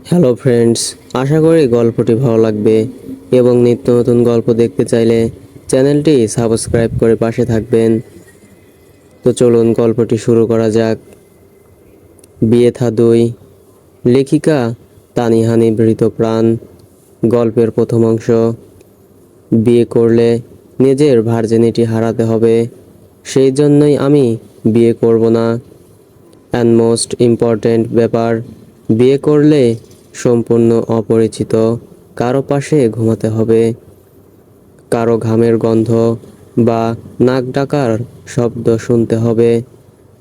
Hello friends, আশা করি গল্পটি ভালো লাগবে এবং নিত্য নতুন গল্প দেখতে চাইলে চ্যানেলটি সাবস্ক্রাইব করে পাশে থাকবেন। তো চলুন গল্পটি শুরু করা যাক। বিয়ে থা 2, লেখিকা তানিহা নিভৃত প্রাণ। গল্পের প্রথম অংশ। বিয়ে করলে নিজের ভার্জিনিটি হারাতে হবে, সেই জন্যই আমি বিয়ে করব না। অ্যান্ড মোস্ট ইম্পর্ট্যান্ট ব্যাপার, বিয়ে করলে সম্পূর্ণ অপরিচিত কারো পাশে ঘুমাতে হবে। কারো ঘামের গন্ধ বা নাক ডাকার শব্দ শুনতে হবে।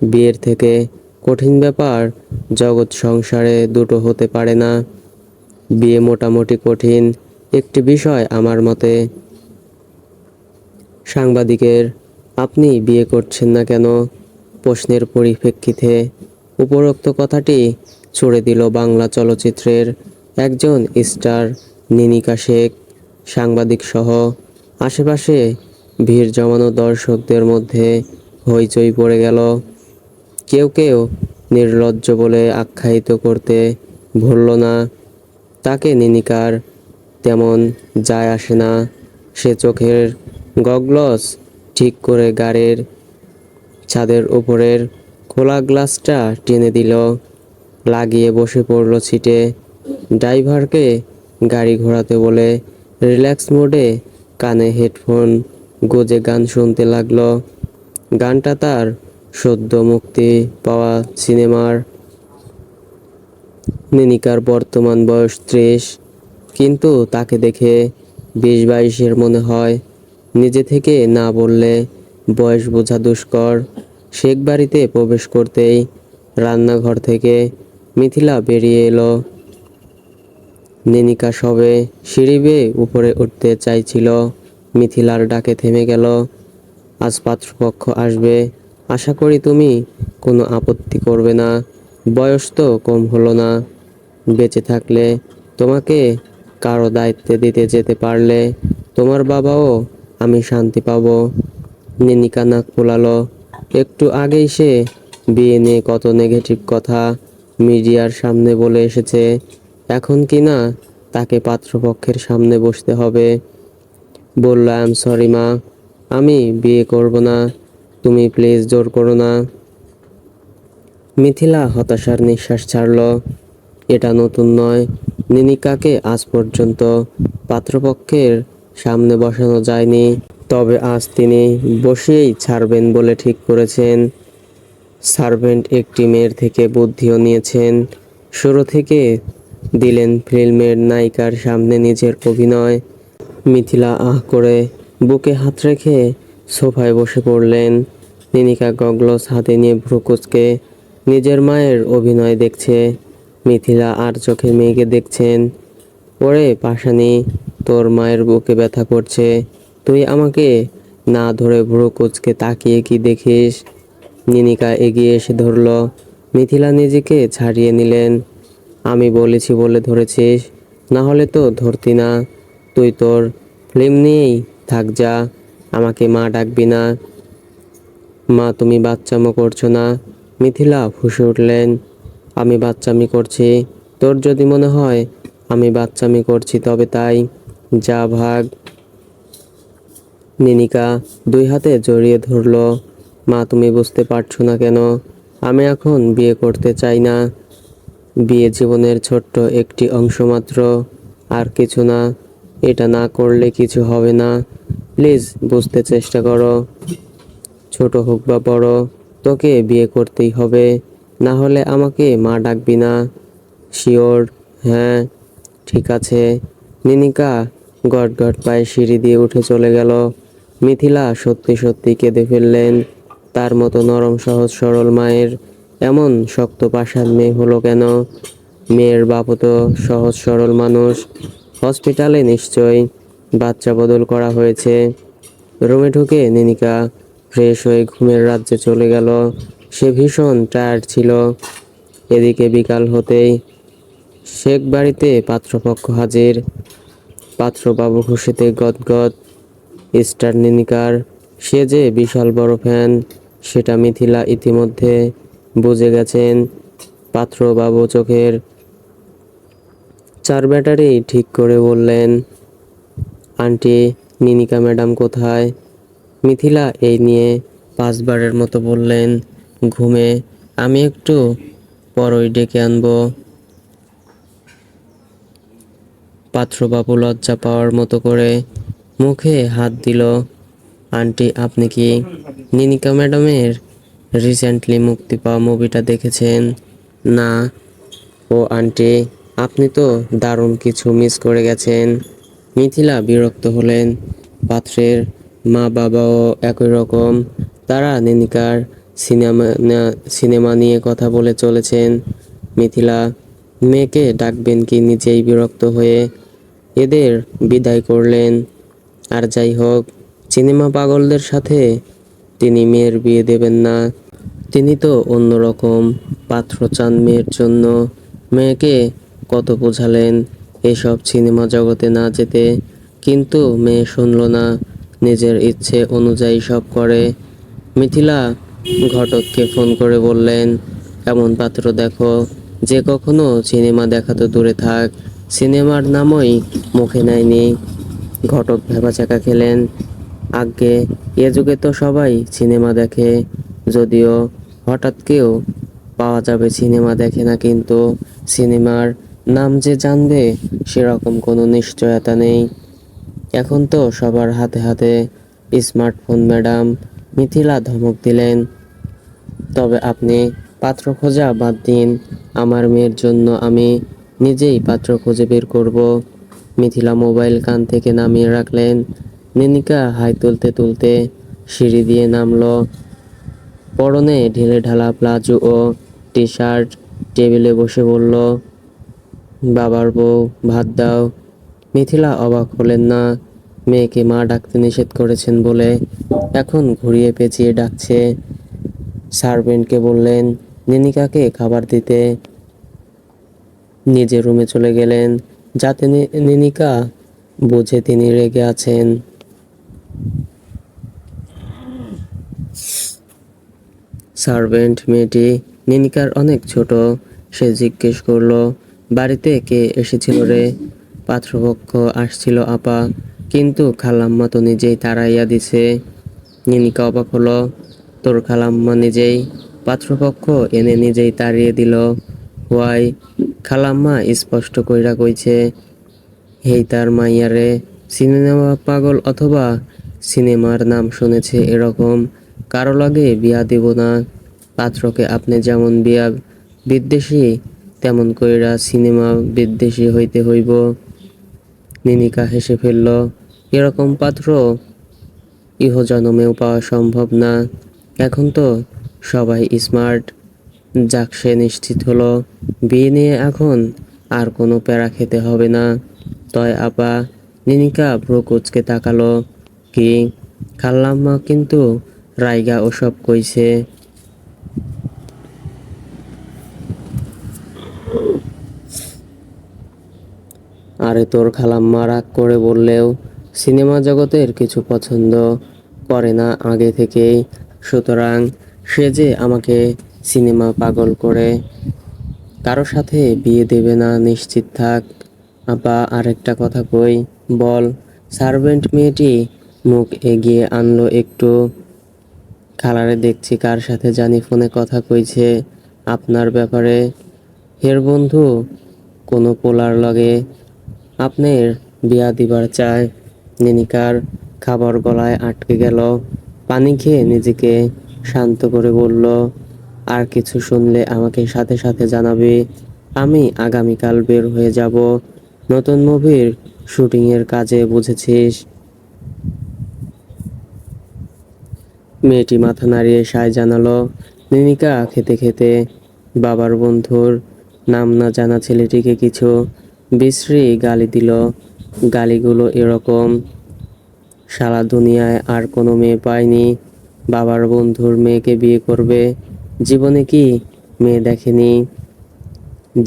বিয়ের থেকে কঠিন ব্যাপার জগৎ সংসারে দুটো হতে পারে না। বিয়ে মোটামুটি কঠিন একটি বিষয় আমার মতে। সাংবাদিকের আপনি বিয়ে করছেন না কেন প্রশ্নের পরিপ্রেক্ষিতে উপরোক্ত কথাটি ছুড়ে দিল বাংলা চলচ্চিত্রের একজন স্টার নিনিকা শেখ। সাংবাদিক সহ আশেপাশে ভিড় জমানো দর্শকদের মধ্যে হইচই পড়ে গেল। কেউ কেউ নির্লজ্জ বলে আখ্যায়িত করতে ভুলল না। তাকে নিনিকার তেমন যায় আসে না। সে চোখের গগলস ঠিক করে গাড়ির ছাদের উপরের খোলা গ্লাসটা টেনে দিল, লাগিয়ে বসে পড়ল সিটে। ড্রাইভারকে গাড়ি ঘোরাতে বলে রিল্যাক্স মোডে কানে হেডফোন গুঁজে গান শুনতে লাগলো। গানটা তার সদ্য মুক্তি পাওয়া সিনেমার। নিনিকার বর্তমান বয়স 30, কিন্তু তাকে দেখে 20-22-এর মনে হয়। নিজে থেকে না বললে বয়স বোঝা দুষ্কর। শেখ বাড়িতে প্রবেশ করতেই রান্নাঘর থেকে মিথিলা বেরিয়ে এলো। নিনিকা সবে সিঁড়ি বেয়ে উপরে উঠতে চাইছিল, মিথিলার ডাকে থেমে গেল। আজ পাত্রপক্ষ আসবে, আশা করি তুমি কোনো আপত্তি করবে না। বয়স তো কম হলো না। বেঁচে থাকলে তোমাকে কারো দায়িত্বে দিতে যেতে পারলে তোমার বাবাও আমি শান্তি পাবো। নিনিকা নাক ফুলালো। একটু আগেই সে বিয়ে নিয়ে কত নেগেটিভ কথা মিডিয়ার সামনে বলে এসেছে, এখন কি না তাকে পাত্রপক্ষের সামনে বসতে হবে। বলল, আই এম সরি মা, আমি বিয়ে করব না, তুমি প্লিজ জোর করো না। মিথিলা হতাশার নিঃশ্বাস ছাড়ল। এটা নতুন নয়, নিনিকাকে আজ পর্যন্ত পাত্রপক্ষের সামনে বসানো যায়নি। তবে আজ তিনি বসিয়েই ছাড়বেন বলে ঠিক করেছেন। সার্ভেন্ট একটি মেয়ের থেকে বুদ্ধিও নিয়েছেন। শুরু থেকে দিলেন ফিল্মের নায়িকার সামনে নিজের অভিনয়। মিথিলা আহ করে বুকে হাত রেখে সোফায় বসে পড়লেন। নিনিকা গগলস হাতে নিয়ে ভ্রু কুঁচকে নিজের মায়ের অভিনয় দেখছে। মিথিলা আর চোখে মেয়েকে দেখছেন। ওরে পাশানি, তোর মায়ের বুকে ব্যথা করছে, তুই আমাকে না ধরে ভ্রু কুঁচকে তাকিয়ে কি দেখিস? নিনিকা এগিয়ে এসে ধরল। মিথিলা নিজেকে ছাড়িয়ে নিলেন। আমি বলেছি বলে ধরেছিস, না হলে তো ধরতি না। তুই তোর ফিল্ম নিয়েই থাক যা, আমাকে মা ডাকবি না। মা তুমি বাচ্চামো করছো না? মিথিলা ফুঁসে উঠলেন। আমি বাচ্চামি করছি? তোর যদি মনে হয় আমি বাচ্চামি করছি তবে তাই, যা ভাগ। নিনিকা দুই হাতে জড়িয়ে ধরল। মা তুমি বুঝতে পারছো না কেন? আমি এখন বিয়ে করতে চাই না। বিয়ে জীবনের ছোট্ট একটি অংশ মাত্র, আর কিছু না। এটা না করলে কিছু হবে না। প্লিজ বুঝতে চেষ্টা করো। ছোট হোক বা বড়, তোকে বিয়ে করতেই হবে, না হলে আমাকে মা ডাকবি না। শিওর? হ্যাঁ ঠিক আছে। নিনিকা গট গট পায়ে সিঁড়ি দিয়ে উঠে চলে গেল। মিথিলা সত্যি সত্যি কেঁদে ফেললেন। তার মতো নরম সহজ সরল মায়ের এমন শক্ত পাষাণ মেয়ে হলো কেন? মেয়ের বাপও তো সহজ সরল মানুষ। হসপিটালে নিশ্চয়ই বাচ্চা বদল করা হয়েছে। রুমে ঢুকে নিনিকা ফ্রেশ হয়ে ঘুমের রাজ্যে চলে গেল। সে ভীষণ টায়ার্ড ছিল। এদিকে বিকাল হতেই শেখ বাড়িতে পাত্রপক্ষ হাজির। পাত্রবাবু খুশিতে গদগদ। স্টার নিনিকার সে যে বিশাল বড় ফ্যান সেটা মিথিলা ইতিমধ্যে বুঝে গেছেন। পাত্রবাবু চোখের চার ব্যাটারি ঠিক করে বললেন, আন্টি নিনিকা ম্যাডাম কোথায়? মিথিলা এই নিয়ে 5বারের মতো বললেন, ঘুমে। আমি একটু পরই ডেকে আনবো। পাত্রবাবু লজ্জা পাওয়ার মতো করে মুখে হাত দিল। আন্টি আপনি কি নিনিকা ম্যাডামের রিসেন্টলি মুক্তি পাওয়া মুভিটা দেখেছেন? না। ও আন্টি, আপনি তো দারুণ কিছু মিস করে গেছেন। মিথিলা বিরক্ত হলেন। পাত্রের মা বাবাও একই রকম। তারা নিনিকার সিনেমা নিয়ে কথা বলে চলেছেন। মিথিলা মেয়েকে ডাকবেন কি নিজেই বিরক্ত হয়ে এদের বিদায় করলেন। আর যাই হোক, সিনেমা পাগলদের সাথে তিনি মেয়ের বিয়ে দেবেন না। তিনি তো অন্যরকম পাত্র চান মেয়ের জন্য। মেয়েকে কত বোঝালেন এসব সিনেমা জগতে না যেতে, কিন্তু মেয়ে শুনল না। নিজের ইচ্ছে অনুযায়ী সব করে। মিথিলা ঘটককে ফোন করে বললেন, এমন পাত্র দেখো যে কখনো সিনেমা দেখা তো দূরে থাক, সিনেমার নামই মুখে নেয়নি। ঘটক ভ্যাবাচ্যাকা খেলেন। আজ্ঞে, এ যুগে তো সবাই সিনেমা দেখে, যদিও হঠাৎ কেউ পাওয়া যাবে সিনেমা দেখে না, কিন্তু সিনেমার নাম যে জানবে সেরকম কোনো নিশ্চয়তা নেই। এখন তো সবার হাতে হাতে স্মার্টফোন ম্যাডাম। মিথিলা ধমক দিলেন, তবে আপনি পাত্র খোঁজা বাদ দিন, আমার মেয়ের জন্য আমি নিজেই পাত্র খুঁজে বের করব। মিথিলা মোবাইল কান থেকে নামিয়ে রাখলেন। নিনিকা হাই তুলতে তুলতে সিঁড়ি দিয়ে নামলো। পরনে ঢিলেঢালা প্লাজো ও টি শার্ট। টেবিলে বসে বলল, বাবার বউ ভাত দাও। মিথিলা অবাক হলেন না। মেয়েকে মা ডাকতে নিষেধ করেছেন বলে এখন ঘুরিয়ে পেঁচিয়ে ডাকছে। সার্ভেন্টকে বললেন নিনিকাকে খাবার দিতে। নিজের রুমে চলে গেলেন, যাতে নিনিকা বুঝে তিনি রেগে আছেন। সার্ভেন্ট মেয়েটি নিনিকার অনেক ছোট। সে জিজ্ঞেস করলো, বাড়িতে কে এসেছিল রে? পাত্রপক্ষ আসছিল আপা, কিন্তু খালাম্মা তো নিজেই তাড়াইয়া দিছে। নিনিকা অবাক হলো, তোর খালাম্মা নিজেই পাত্রপক্ষ এনে নিজেই তাড়িয়ে দিল? হোয়াই? খালাম্মা স্পষ্ট কইরা কইছে, হেই তার মাইয়ারে সিনেমা পাগল অথবা সিনেমার নাম শুনেছে এরকম কারো লাগে বিয়া দিব না। পাত্রকে আপনি যেমন বিয়া বিদ্বেষী, তেমন কইরা সিনেমা বিদ্বেষী হইতে হইব। নিনিকা হেসে ফেলল, এরকম পাত্র ইহজনমেও পাওয়া সম্ভব না। এখন তো সবাই স্মার্ট। যাক, সে নিশ্চিত হলো বিয়ে নিয়ে এখন আর কোনো প্যারা খেতে হবে না। তয় আপা? নিনিকা ভ্রু কুঁচকে তাকালো। কি? খালাম্মা কিন্তু রাইগা ওসব কইছে? আরে তোর খালাম্মা রাগ করে বললেও সিনেমা জগতের কিছু পছন্দ করে না আগে থেকেই, সুতরাং সে যে আমাকে সিনেমা পাগল করে কারো সাথে বিয়ে দেবে না, নিশ্চিত থাক। আপা আরেকটা কথা কই। বল। সার্ভেন্ট মেয়েটি মুখ এগিয়ে আনলো একটু। খালারে দেখছি কার সাথে জানি ফোনে কথা কইছে আপনার ব্যাপারে। হের বন্ধু কোনো পোলার লগে আপনার বিয়া দিবার চায়। নিনিকার খাবার গলায় আটকে গেল। পানি খেয়ে নিজেকে শান্ত করে বলল, আর কিছু শুনলে আমাকে সাথে সাথে জানাবি। আমি আগামীকাল বের হয়ে যাব নতুন মুভির শুটিংয়ের কাজে, বুঝেছিস? মেয়েটি মাথা নাড়িয়ে সায় জানালো। নিনিকা খেতে খেতে বাবার বন্ধুর নাম না জানা ছেলেটিকে কিছু বিশ্রী গালি দিল। গালিগুলো এরকম, সারা দুনিয়ায় আর কোনো মেয়ে পায়নি বাবার বন্ধুর মেয়েকে বিয়ে করবে। জীবনে কি মেয়ে দেখেনি?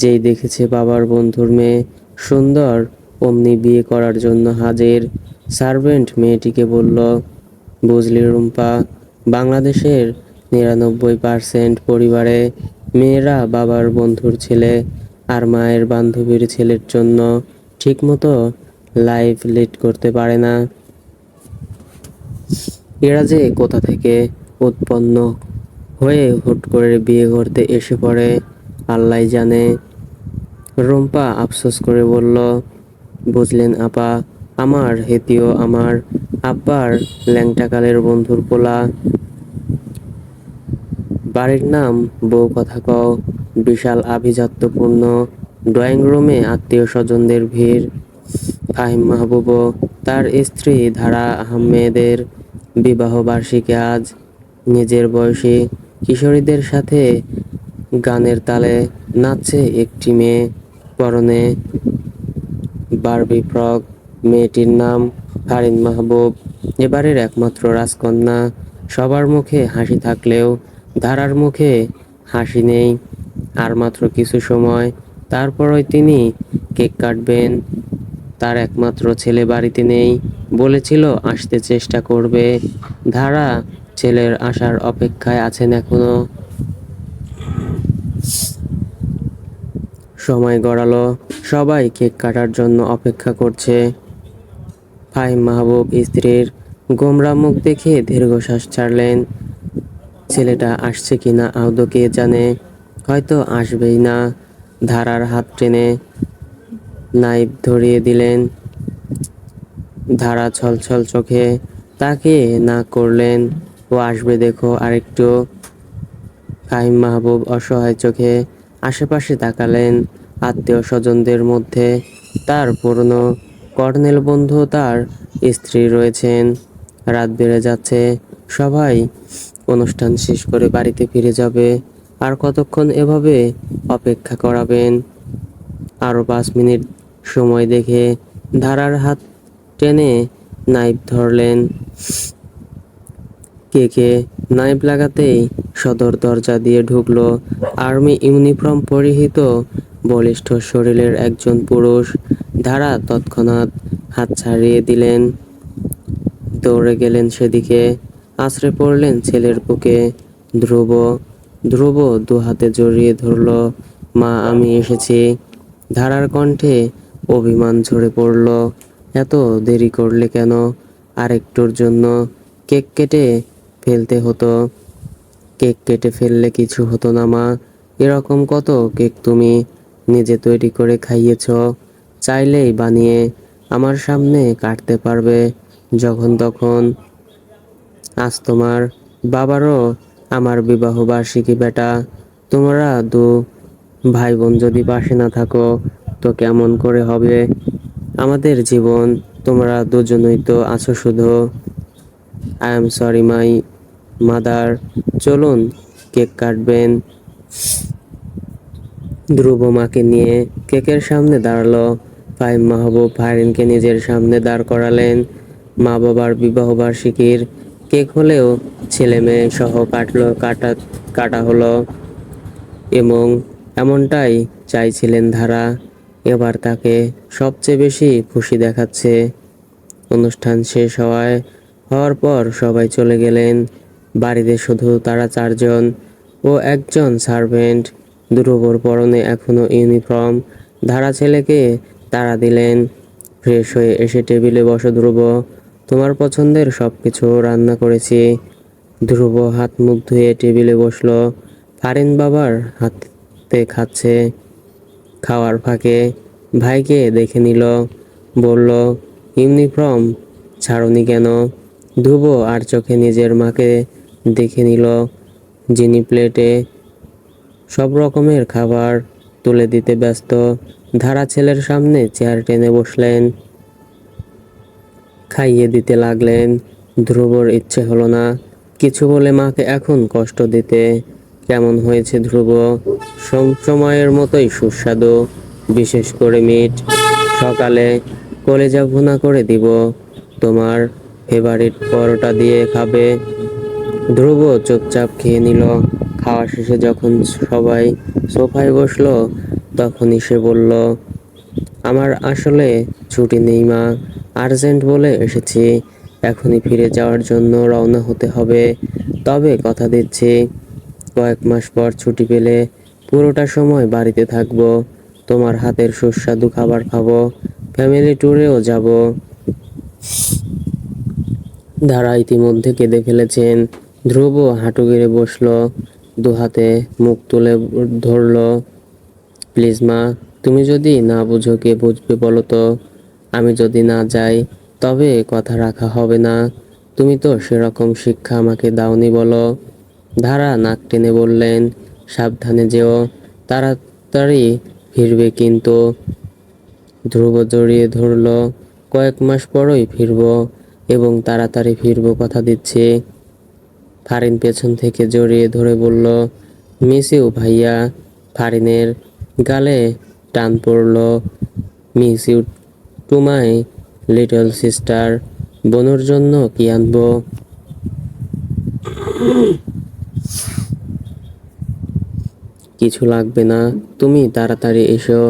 যেই দেখেছে বাবার বন্ধুর মেয়ে সুন্দর, অমনি বিয়ে করার জন্য হাজির। সার্ভেন্ট মেয়েটিকে বলল, বুঝলি রুম্পা, বাংলাদেশের 99% পরিবারে মেয়েরা বাবার বন্ধুর ছেলে আর মায়ের বান্ধবীর ছেলের জন্য ঠিকমতো লাইফ লিড করতে পারে না। এরা যে কোথা থেকে উৎপন্ন হয়ে হুট করে বিয়ে করতে এসে পড়ে আল্লাহই জানে। রুম্পা আফসোস করে বলল, বুঝলেন আপা, আমার হেতিও আমার আব্বার ল্যাংটাকালের বন্ধুর পোলা। বাড়ির নাম বউ কথা কও। বিশাল আভিজাত্যপূর্ণ ড্রয়িং রুমে আত্মীয় স্বজনদের ভিড়। ফাহিম মাহবুবও তার স্ত্রী ধারা আহমেদের বিবাহ বার্ষিকী আজ। নিজের বয়সী কিশোরীদের সাথে গানের তালে নাচছে একটি মেয়ে, পরনে বারবি ফ্রক। মেয়েটির নাম ফারিন মাহবুব, এবারের একমাত্র রাজকন্যা। সবার মুখে হাসি থাকলেও ধারার মুখে হাসি নেই। আর মাত্র কিছু সময়, তারপরই তিনি কেক কাটবেন। তার একমাত্র ছেলে বাড়িতে নেই, বলেছিল আসতে চেষ্টা করবে। ধারা ছেলের আসার অপেক্ষায় আছেন এখনো। সময় গড়ালো, সবাই কেক কাটার জন্য অপেক্ষা করছে। ফাহিম মাহবুব স্ত্রীর গোমরা মুখ দেখে দীর্ঘশ্বাস ছাড়লেন। ছেলেটা আসছে কিনা আদৌ কে জানে, হয়তো আসবেই না। ধারার হাত টেনে নাইফ ধরিয়ে দিলেন। ধারা ছলছল চোখে তাকে না করলেন, ও আসবে দেখো আরেকটু। ফাহিম মাহবুব অসহায় চোখে আশেপাশে তাকালেন। আত্মীয় স্বজনদের মধ্যে তার পুরনো কর্নেল বন্ধু তার স্ত্রী রয়েছেন। রাত বেড়ে যাচ্ছে, সবাই অনুষ্ঠান শেষ করে বাড়িতে ফিরে যাবে। আর কতক্ষণ এভাবে অপেক্ষা করাবেন? আরো 5 মিনিট সময় দেখে ধারার হাত টেনে নাইফ ধরলেন। কেকে নাইফ লাগাতেই সদর দরজা দিয়ে ঢুকলো আর্মি ইউনিফর্ম পরিহিত বলিষ্ঠ শরীরের একজন পুরুষ। ধারা তৎক্ষণাৎ হাত ছাড়িয়ে দিলেন, দৌড়ে গেলেন সেদিকে, আছড়ে পড়লেন ছেলের বুকে। ধ্রুব। ধ্রুব দু হাতে জড়িয়ে ধরল। মা, আমি এসেছি। ধারার কণ্ঠে অভিমান ঝরে পড়ল। এত দেরি করলে কেন? আরেকটুর জন্য কেক কেটে ফেলতে হতো। কেক কেটে ফেললে কিছু হতো না মা। এরকম কত কেক তুমি নিজে তৈরি করে খাইয়েছ। চাইলেই বানিয়ে আমার সামনে কাটতে পারবে যখন তখন। আজ তোমার বাবারও আমার বিবাহ বার্ষিকী বেটা। তোমরা দু ভাই বোন যদি পাশে না থাকো তো কেমন করে হবে আমাদের জীবন? তোমরা দুজনই তো আছো শুধু। I am sorry my mother. চলুন কেক কাটবেন। ধ্রুব মাকে নিয়ে কেকের সামনে দাঁড়ালো। ফাহিম মাহবুব ফারিনকে নিজের সামনে দাঁড় করালেন। মা বাবার বিবাহ বার্ষিকীর কেক হলেও ছেলে মেয়ে সহ কাটা হলো এবং এমনটাই চাইছিলেন ধারা। এবার তাকে সবচেয়ে বেশি খুশি দেখাচ্ছে। অনুষ্ঠান শেষ হওয়ার পর সবাই চলে গেলেন। বাড়িতে শুধু তারা চারজন ও একজন সার্ভেন্ট। ধ্রুবর পরনে এখনো ইউনিফর্ম। ধারা ছেলেকে তাড়া দিলেন, ফ্রেশ হয়ে এসে টেবিলে বসো ধ্রুব, তোমার পছন্দের সব কিছু রান্না করেছি। ধ্রুব হাত মুখ ধুয়ে টেবিলে বসলো। ফারিন বাবার হাতে খাচ্ছে। খাওয়ার ফাঁকে ভাইকে দেখে নিল, বলল, ইউনিফর্ম ছাড়নি কেন? ধ্রুব আর চোখে নিজের মাকে দেখে নিল, যিনি প্লেটে সব রকমের খাবার তুলে দিতে ব্যস্ত। ধারা ছেলের সামনে চেয়ার টেনে বসলেন, খাইয়ে দিতে লাগলেন। ধ্রুবর ইচ্ছে হলো না কিছু বলে মাকে এখন কষ্ট দিতে। কেমন হয়েছে ধ্রুব? সময়ের মতোই সুস্বাদু, বিশেষ করে মিট। সকালে কলেজা ভুনা করে দিব, তোমার ফেভারিট পরোটা দিয়ে খাবে। ধ্রুব চুপচাপ খেয়ে নিল। খাওয়া শেষে যখন সবাই সোফায় বসলো তখনই সে বলল, আমার আসলে ছুটি নেই মা, আর্জেন্ট বলে এসেছি। এখনই ফিরে যাওয়ার জন্য রওনা হতে হবে। তবে কথা দিচ্ছি, কয়েক মাস পর ছুটি পেলে পুরোটা সময় বাড়িতে থাকবো। তোমার হাতের সুস্বাদু খাবার খাবো, ফ্যামিলি ট্যুরেও যাব। ধারা ইতিমধ্যে কেঁদে ফেলেছেন। ধ্রুব হাঁটু গেড়ে বসলো, দুহাতে মুখ তুলে ধরলো। প্লিজ মা, তুমি যদি না বুঝো কে বুঝবে বলো তো? আমি যদি না যাই তবে কথা রাখা হবে না। তুমি তো সেরকম শিক্ষা আমাকে দাওনি বলো। ধারা নাক টেনে বললেন, সাবধানে যেও, তাড়াতাড়ি ফিরবে কিন্তু। ধ্রুব জড়িয়ে ধরল, কয়েক মাস পরই ফিরবো, এবং তাড়াতাড়ি ফিরবো কথা দিচ্ছি। ফারিন পেছন থেকে জড়িয়ে ধরে বলল, মিস ইউ ভাইয়া। ফারিনের গালে টান পড়ল। Miss you too my little sister. বোনের জন্য কি আনবো? কিছু লাগবে না, তুমি তাড়াতাড়ি এসো,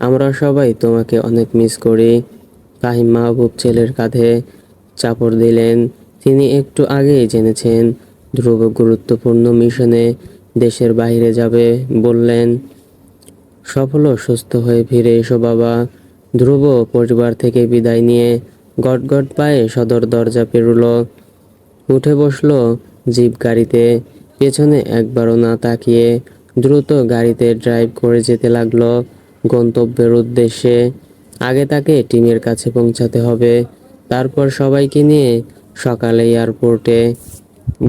আমরা সবাই তোমাকে অনেক মিস করি। ফাহিম মাহবুব ছেলের কাঁধে চাপড় দিলেন। তিনি একটু আগেই জেনেছেন ধ্রুব গুরুত্বপূর্ণ মিশনে দেশের বাইরে যাবে। বললেন, সফল ও সুস্থ হয়ে ফিরে এসো বাবা। ধ্রুব পরিবার থেকে বিদায় নিয়ে গটগট পায়ে সদর দরজা পেরুল। উঠে বসলো জিপ গাড়িতে। পেছনে একবারও না তাকিয়ে দ্রুত গাড়িতে ড্রাইভ করে যেতে লাগলো গন্তব্যের উদ্দেশ্যে। আগে তাকে টিমের কাছে পৌঁছাতে হবে, তারপর সবাইকে নিয়ে সকালে এয়ারপোর্টে।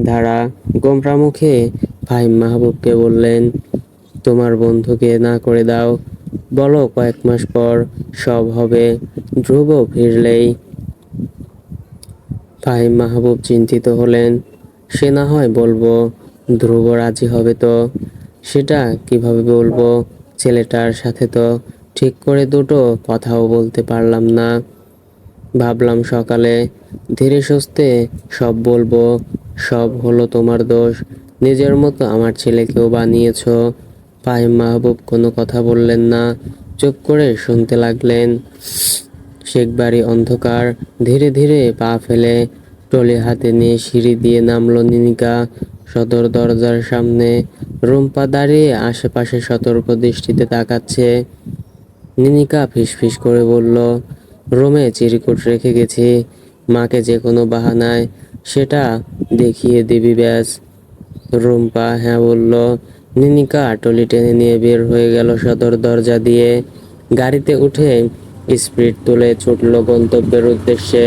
ধারা গোমরা মুখে ফাহিম মাহবুবকে বললেন, তোমার বন্ধুকে না করে দাও, বলো কয়েক মাস পর সব হবে, ধ্রুব ফিরলেই। ফাহিম মাহবুব চিন্তিত হলেন। সে না হয় বলবো, ধ্রুব রাজি হবে তো? সেটা কিভাবে বলবো? ছেলেটার সাথে তো ঠিক করে দুটো কথাও বলতে পারলাম না। ভাবলাম সকালে ধীরে সুস্থে সব বলবো। সব হলো তোমার দোষ, নিজের মতো আমার ছেলেকেও বানিয়েছো। ফাহিম মাহবুব কোনো কথা বললেন না, চুপ করে শুনতে লাগলেন। শেখবাড়ি অন্ধকার। ধীরে ধীরে পা ফেলে ট্রলি হাতে নিয়ে সিঁড়ি দিয়ে নামলো নিনিকা। সদর দরজার সামনে রুম্পা দাঁড়িয়ে আশেপাশে সতর্ক দৃষ্টিতে তাকাচ্ছে। নিনিকা ফিসফিস করে বলল, রুমে চিরকুট রেখে গেছি, মাকে যে কোনো বাহানায় সেটা দেখিয়ে দিবি ব্যাস। রুম্পা হ্যাঁ বলল। নিনিকা টলি টেনে নিয়ে বের হয়ে গেল সদর দরজা দিয়ে। গাড়িতে উঠে স্পিড তুলে ছুটল গন্তব্যের উদ্দেশ্যে।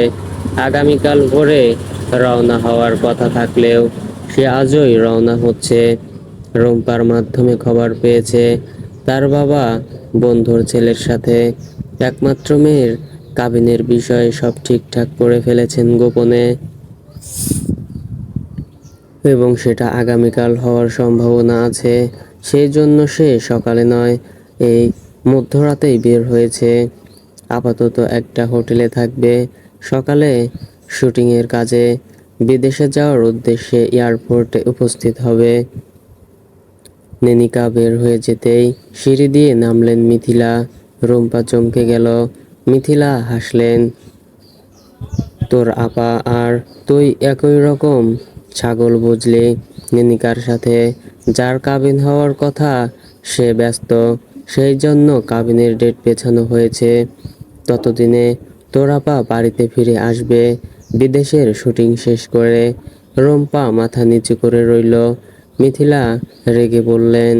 আগামীকাল ভোরে রওনা হওয়ার কথা থাকলেও সে আজই রওনা হচ্ছে। রুম্পার মাধ্যমে খবর পেয়েছে তার বাবা বন্ধুর ছেলের সাথে একমাত্র মেয়ের কাবিনের বিষয়ে সব ঠিকঠাক করে ফেলেছেন গোপনে, এবং সেটা আগামীকাল হওয়ার সম্ভাবনা আছে। সেই জন্য সে সকালে নয়, এই মধ্যরাতেই বের হয়েছে। আপাতত একটা হোটেলে থাকবে, সকালে শুটিংয়ের কাজে বিদেশে যাওয়ার উদ্দেশ্যে এয়ারপোর্টে উপস্থিত হবে। নেনিকা বের হয়ে যেতেই সিঁড়ি দিয়ে নামলেন মিথিলা। রুম্পা চমকে গেল। মিথিলা হাসলেন, তোর আপা আর তুই একই রকম ছাগল বুঝলি। নিনিকার সাথে যার কাবিন হওয়ার কথা সে ব্যস্ত, সেই জন্য কাবিনের ডেট পেছানো হয়েছে। ততদিনে তোর আপা বাড়িতে ফিরে আসবে বিদেশের শুটিং শেষ করে। রুম্পা মাথা নিচু করে রইল। মিথিলা রেগে বললেন,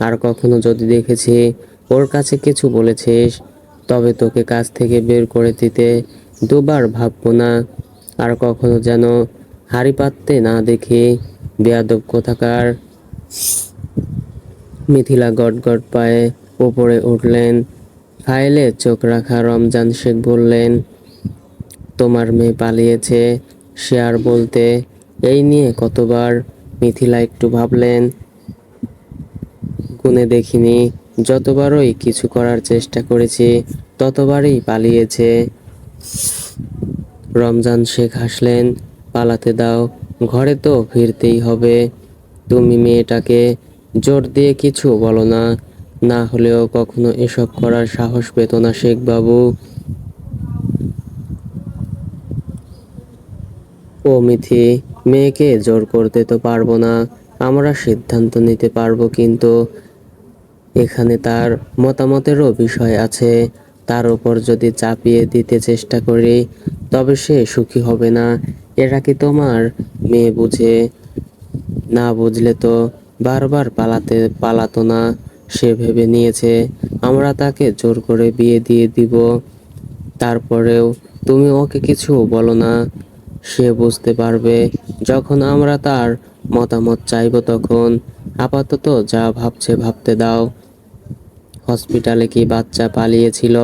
আর কখনো যদি দেখেছি ওর কাছে কিছু বলেছিস, তবে তোকে কাজ থেকে বের করে দিতে দুবার ভাববো না। আর কখনো যেন হাঁড়ি পাততে না দেখি, বেয়াদব কোথাকার। মিথিলা গটগট পায়ে উপরে উঠলেন। ফাইলে চোখ রাখা রমজান শেখ বললেন, তোমার মেয়ে পালিয়েছে, সে আর বলতে। এই নিয়ে কতবার? মিথিলা একটু ভাবলেন, গুনে দেখিনি, যতবারই কিছু করার চেষ্টা করেছি ততবারই পালিয়েছে। রমজান শেখ হাসলেন, পালাতে দাও, ঘরে তো ফিরতেই হবে। তুমি মেয়েটাকে জোর দিয়ে কিছু বলো না, না হলেও কখনো এসব করার সাহস পেত না শেখ বাবু। ও মিথি, মেয়েকে জোর করতে তো পারবো না, আমরা সিদ্ধান্ত নিতে পারবো, কিন্তু এখানে তার মতামতেরও বিষয় আছে। তার উপর যদি চাপিয়ে দিতে চেষ্টা করি তবে সে সুখী হবে না। এরা কি তোমার মেয়ে বুঝে? না বুঝলে তো বারবার পালাতো না। সে ভেবে নিয়েছে আমরা তাকে জোর করে বিয়ে দিয়ে দিব। তারপরেও তুমি ওকে কিছু বলো না। সে বুঝতে পারবে যখন আমরা তার মতামত চাইব তখন। আপাতত যা ভাবছে ভাবতে দাও। হসপিটালে কি বাচ্চা পালিয়েছিল?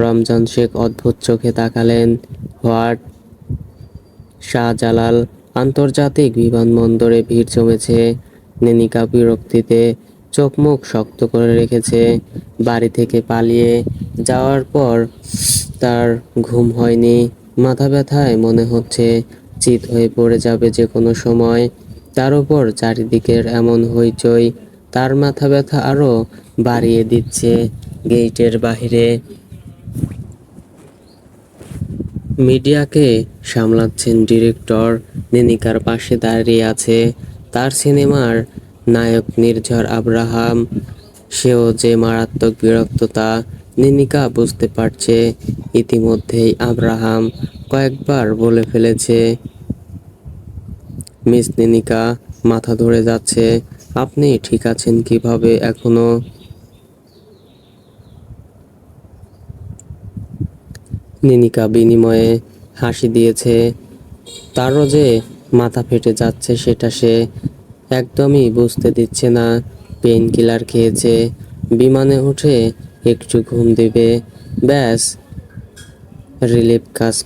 রমজান শেখ অদ্ভুত চোখে তাকালেন। হোয়াট? শাহজালাল আন্তর্জাতিক বিমানবন্দরে ভিড় জমেছে। নেনিকা বিরক্তিতে চোখ মুখ শক্ত করে রেখেছে। বাড়ি থেকে পালিয়ে যাওয়ার পর তার ঘুম হয়নি। মাথা ব্যথায় মনে হচ্ছে চিত হয়ে পড়ে যাবে যে কোনো সময়। তার উপর চারিদিকের এমন হইচই তার মাথা ব্যথা আরো বাড়িয়ে দিচ্ছে। গেটের বাহিরে মিডিয়াকে সামলাচ্ছেন ডিরেক্টর। নেনিকার পাশে দাঁড়িয়ে আছে তার সিনেমার নায়ক নির্ঝর আব্রাহাম। সেও যে মারাত্মক বিরক্ততা নেনিকা বুঝতে পারছে। ইতিমধ্যেই আব্রাহাম কয়েকবার বলে ফেলেছে, মিস নেনিকা, মাথা ধরে যাচ্ছে। আপনি ঠিক আছেন কিভাবে এখনো? নেনিকা বিনিময়ে হাসি দিয়েছে। তারও যে মাথা ফেটে যাচ্ছে সেটা সে একদমই বুঝতে দিচ্ছে না। পেইন কিলার খেয়েছে, বিমানে উঠে একটু ঘুম দেবে, ব্যাস রিলিফ কাজ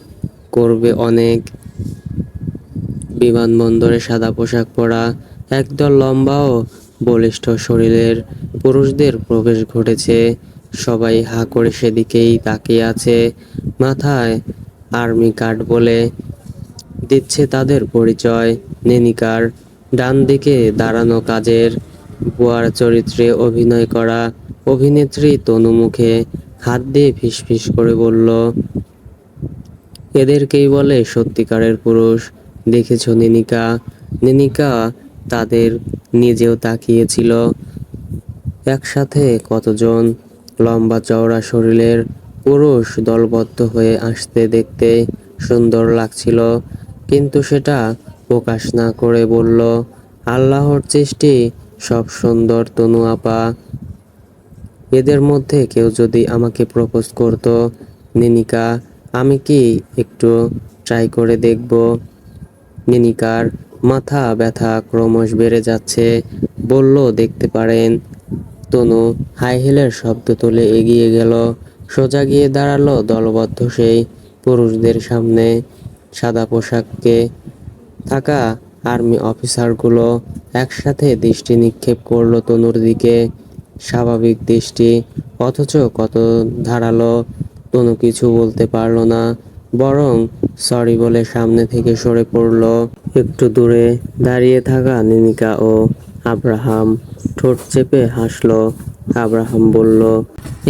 করবে অনেক। বিমানবন্দরে সাদা পোশাক পরা একদল লম্বা ও বলিষ্ঠ শরীরের পুরুষদের প্রবেশ ঘটেছে। সবাই হাঁ করে সেদিকেই তাকিয়ে আছে। মাথায় আর্মি কার্ড বলে দিচ্ছে তাদের পরিচয়। নেনিকার ডান দিকে দাঁড়ানো কাজের বুয়ার চরিত্রে অভিনয় করা অভিনেত্রী তনু মুখে হাত দিয়ে ফিসফিস করে বলল, এদেরকেই বলে সত্যিকারের পুরুষ। দেখেছো নেনিকা? নেনিকা তাদের নিজেও তাকিয়েছিল। একসাথে কতজন লম্বা চওড়া শরীরের পুরুষ দলবদ্ধ হয়ে আসতে দেখতে সুন্দর লাগছিল, কিন্তু সেটা প্রকাশ না করে বলল, আল্লাহর সৃষ্টি সব সুন্দর তনু আপা। এদের মধ্যে কেউ যদি আমাকে প্রপোজ করতো নেনিকা, আমি কি একটু ট্রাই করে দেখব? নেনিকার মাথা ব্যথা ক্রমশ বেড়ে যাচ্ছে। বলল, দেখতে পারেন। তনু হাই হিলের শব্দ তুলে এগিয়ে গেল। সোজা গিয়ে দাঁড়ালো দলবদ্ধ সেই পুরুষদের সামনে। সাদা পোশাকে থাকা আর্মি অফিসারগুলো একসাথে দৃষ্টি নিক্ষেপ করলো তনুর দিকে। স্বাভাবিক দৃষ্টি, অথচ কত ধারালো। তনু কিছু বলতে পারল না, বরং সরি বলে সামনে থেকে সরে পড়ল। একটু দূরে দাঁড়িয়ে থাকা নেনিকা ও আব্রাহাম ঠোঁট চেপে হাসলো। আব্রাহাম বলল,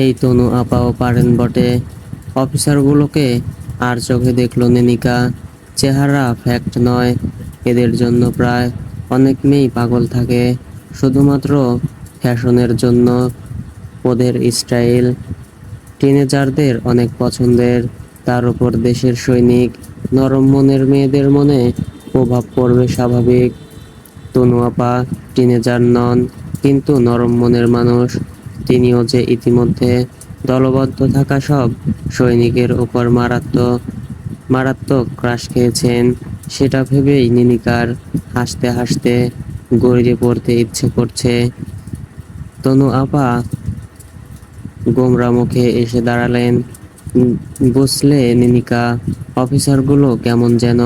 এই তনু আপাও পারেন বটে। অফিসারগুলোকে আর চোখে দেখলো নেনিকা। চেহারা ফ্যাক্ট নয়। এদের জন্য প্রায় অনেক মেয়েই পাগল থাকে, শুধুমাত্র ফ্যাশনের জন্য। ওদের স্টাইল টিনেজারদের অনেক পছন্দের। তার উপর দেশের সৈনিক, নরম মনের মেয়েদের মনে প্রভাব পড়বে স্বাভাবিক। তনু আপা টিনেজার নন, কিন্তু নরম মনের মানুষ। তিনিও যে ইতিমধ্যে দলবদ্ধ থাকা সব সৈনিকের উপর মারাত্মক মারাত্মক ক্রাশ খেয়েছেন, সেটা ভেবেই নিনিকার হাসতে হাসতে গড়িয়ে পড়তে ইচ্ছে করছে। তনু আপা গোমরা মুখে এসে দাঁড়ালেন। বুঝলে নিনিকা, অফিসারগুলো কেমন যেন।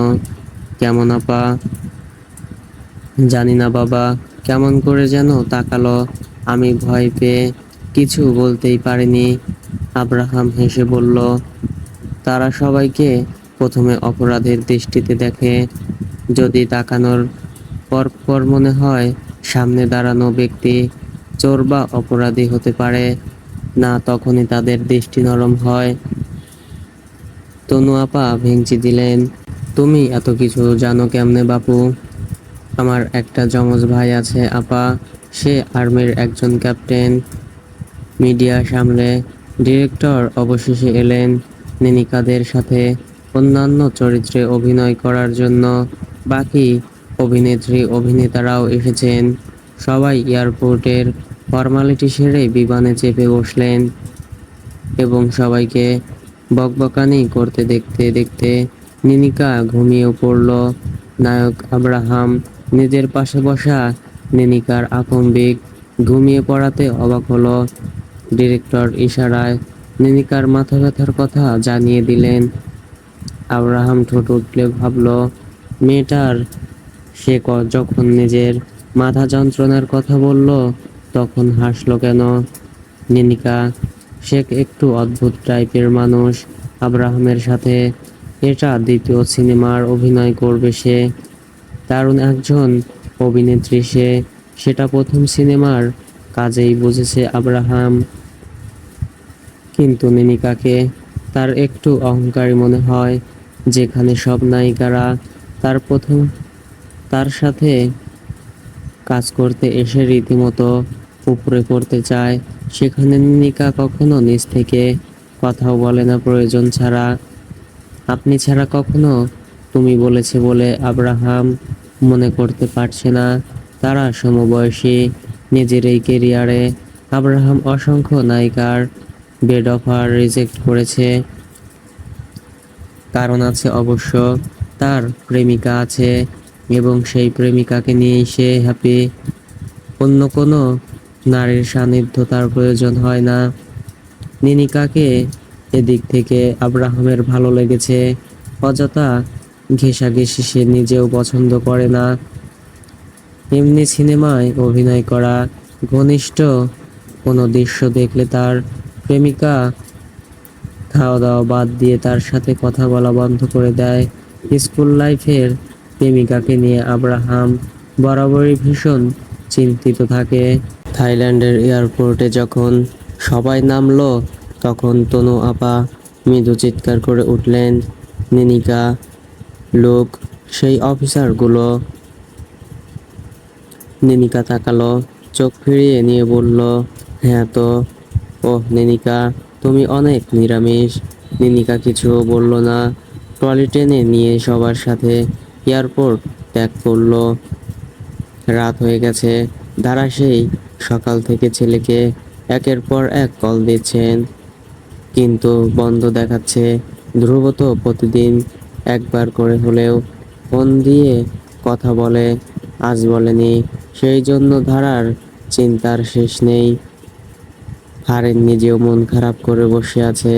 কেমন আপা? জানি না বাবা, কেমন করে যেন তাকালো। আমি ভয় পেয়ে কিছু বলতেই পারিনি। আব্রাহাম হেসে বলল, তারা সবাইকে প্রথমে অপরাধের দৃষ্টিতে দেখে। যদি তাকানোর পরপর মনে হয় সামনে দাঁড়ানো ব্যক্তি চোর বা অপরাধী হতে পারে না, তখনই তাদের দৃষ্টি নরম হয়। তনু আপা ভেঙচি দিলেন, তুমি এত কিছু জানো কেমনে বাপু? আমার একটা যমজ ভাই আছে আপা, সে আর্মির একজন ক্যাপ্টেন। মিডিয়া সামলে ডিরেক্টর অবশেষে এলেন নিনিকাদের সাথে অন্যান্য চরিত্রে অভিনয় করার জন্য। বাকি অভিনেত্রী অভিনেতারাও এসেছেন। সবাই এয়ারপোর্টের ফর্মালিটি সেরে বিমানে চেপে বসলেন এবং সবাইকে বকবকানি করতে দেখতে দেখতে নিনিকা ঘুমিয়ে পড়ল। নায়ক আব্রাহাম নিজের পাশে বসা নিনিকার আকম্বিক ঘুমিয়ে পড়াতে অবাক হলো। ডিরেক্টর ইশারায় নিনিকার মাথা ব্যথার কথা জানিয়ে দিলেন। আব্রাহাম ঠোঁট উঠলে ভাবল, মেয়েটার সে যখন নিজের মাথা যন্ত্রণার কথা বলল তখন হাসলো কেন? নিনিকা সে একটু অদ্ভুত টাইপের মানুষ। আব্রাহামের সাথে এটা দ্বিতীয় সিনেমার অভিনয় করবে সে। দারুণ একজন অভিনেত্রী সে, সেটা প্রথম সিনেমার কাজেই বুঝেছে আব্রাহাম। কিন্তু নিনিকাকে তার একটু অহংকারী মনে হয়। যেখানে সব নায়িকারা তার সাথে কাজ করতে এসে রীতিমতো উপরে পড়তে চায়, সেখানে নিনিকা কখনো নিজ থেকে কথাও বলে না প্রয়োজন ছাড়া। আপনি ছাড়া কখনো তুমি বলেছে বলে আব্রাহাম মনে করতে পারছে না তারা সমবয়সী। নিজের এই কেরিয়ারে আব্রাহাম অসংখ্য নায়িকার বেড অফার রিজেক্ট করেছে। কারণ আছে অবশ্য, তার প্রেমিকা আছে এবং সেই প্রেমিকাকে নিয়েই সে হ্যাপি। অন্য কোনো নারীর সান্নিধ্য তার প্রয়োজন হয় না। নিনিকাকে এদিক থেকে আব্রাহামের ভালো লেগেছে। অযথা ঘেঁষাঘেঁষি সে নিজেও পছন্দ করে না। এমনি সিনেমায় অভিনয় করা ঘনিষ্ঠ কোনো দৃশ্য দেখলে তার প্রেমিকা খাওয়া দাওয়া বাদ দিয়ে তার সাথে কথা বলা বন্ধ করে দেয়। স্কুল লাইফের প্রেমিকাকে নিয়ে আব্রাহাম বরাবরই ভীষণ চিন্তিত থাকে। থাইল্যান্ডের এয়ারপোর্টে যখন সবাই নামলো তখন তনু আপা মৃদু চিৎকার করে উঠলেন, নিনিকা, লোক, সেই অফিসারগুলো। নিনিকা তাকালো, চোখ ফিরিয়ে নিয়ে বলল, হ্যাঁ তো। ওহ নিনিকা, তুমি অনেক নিরামিষ। নিনিকা কিছু বলল না। ট্রলি টেনে নিয়ে সবার সাথে এয়ারপোর্ট ত্যাগ করলো। রাত হয়ে গেছে। দারা সেই সকাল থেকে ছেলেকে একের পর এক কল দিচ্ছেন, কিন্তু বন্ধ দেখাচ্ছে। ধ্রুব তো প্রতিদিন একবার করে হলেও ফোন দিয়ে কথা বলে, আজ বলেনি। সেই জন্য ধারার চিন্তার শেষ নেই। হারেন নিজেও মন খারাপ করে বসে আছে।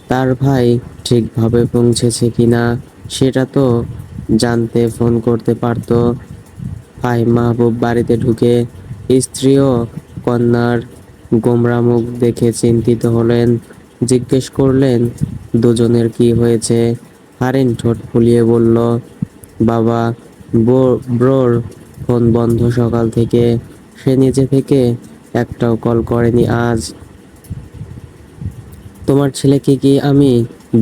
তার ভাই ঠিকভাবে পৌঁছেছে কিনা সেটা তো জানতে ফোন করতে পারতো। ফাহিম মাহবুব বাড়িতে ঢুকে স্ত্রী ও কন্যার গোমরা মুখ দেখে চিন্তিত হলেন। জিজ্ঞেস করলেন, দুজনের কি হয়েছে? হারিন ঠোঁট ফুলিয়ে বলল, বাবা, ব্রোর ফোন বন্ধ সকাল থেকে। সে নিজে থেকে একটাও কল করেনি আজ। তোমার ছেলেকে কি আমি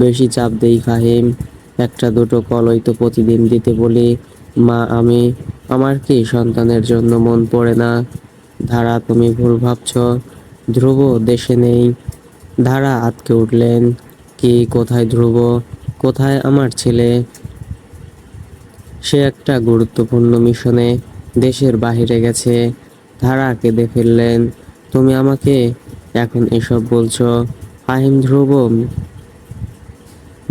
বেশি চাপ দেই ফাহিম? একটা দুটো কলই তো প্রতিদিন দিতে বলি। মা, আমার কি সন্তানের জন্য মন পড়ে না? ধারা, তুমি ভুল ভাবছ। ধ্রুব দেশে নেই। ধারা আঁতকে উঠলেন, কি? কোথায় ধ্রুব? কোথায় আমার ছেলে? সে একটা গুরুত্বপূর্ণ মিশনে দেশের বাহিরে গেছে। ধারা কেঁদে ফেললেন, তুমি আমাকে এখন এসব বলছো? ফাহিম, ধ্রুব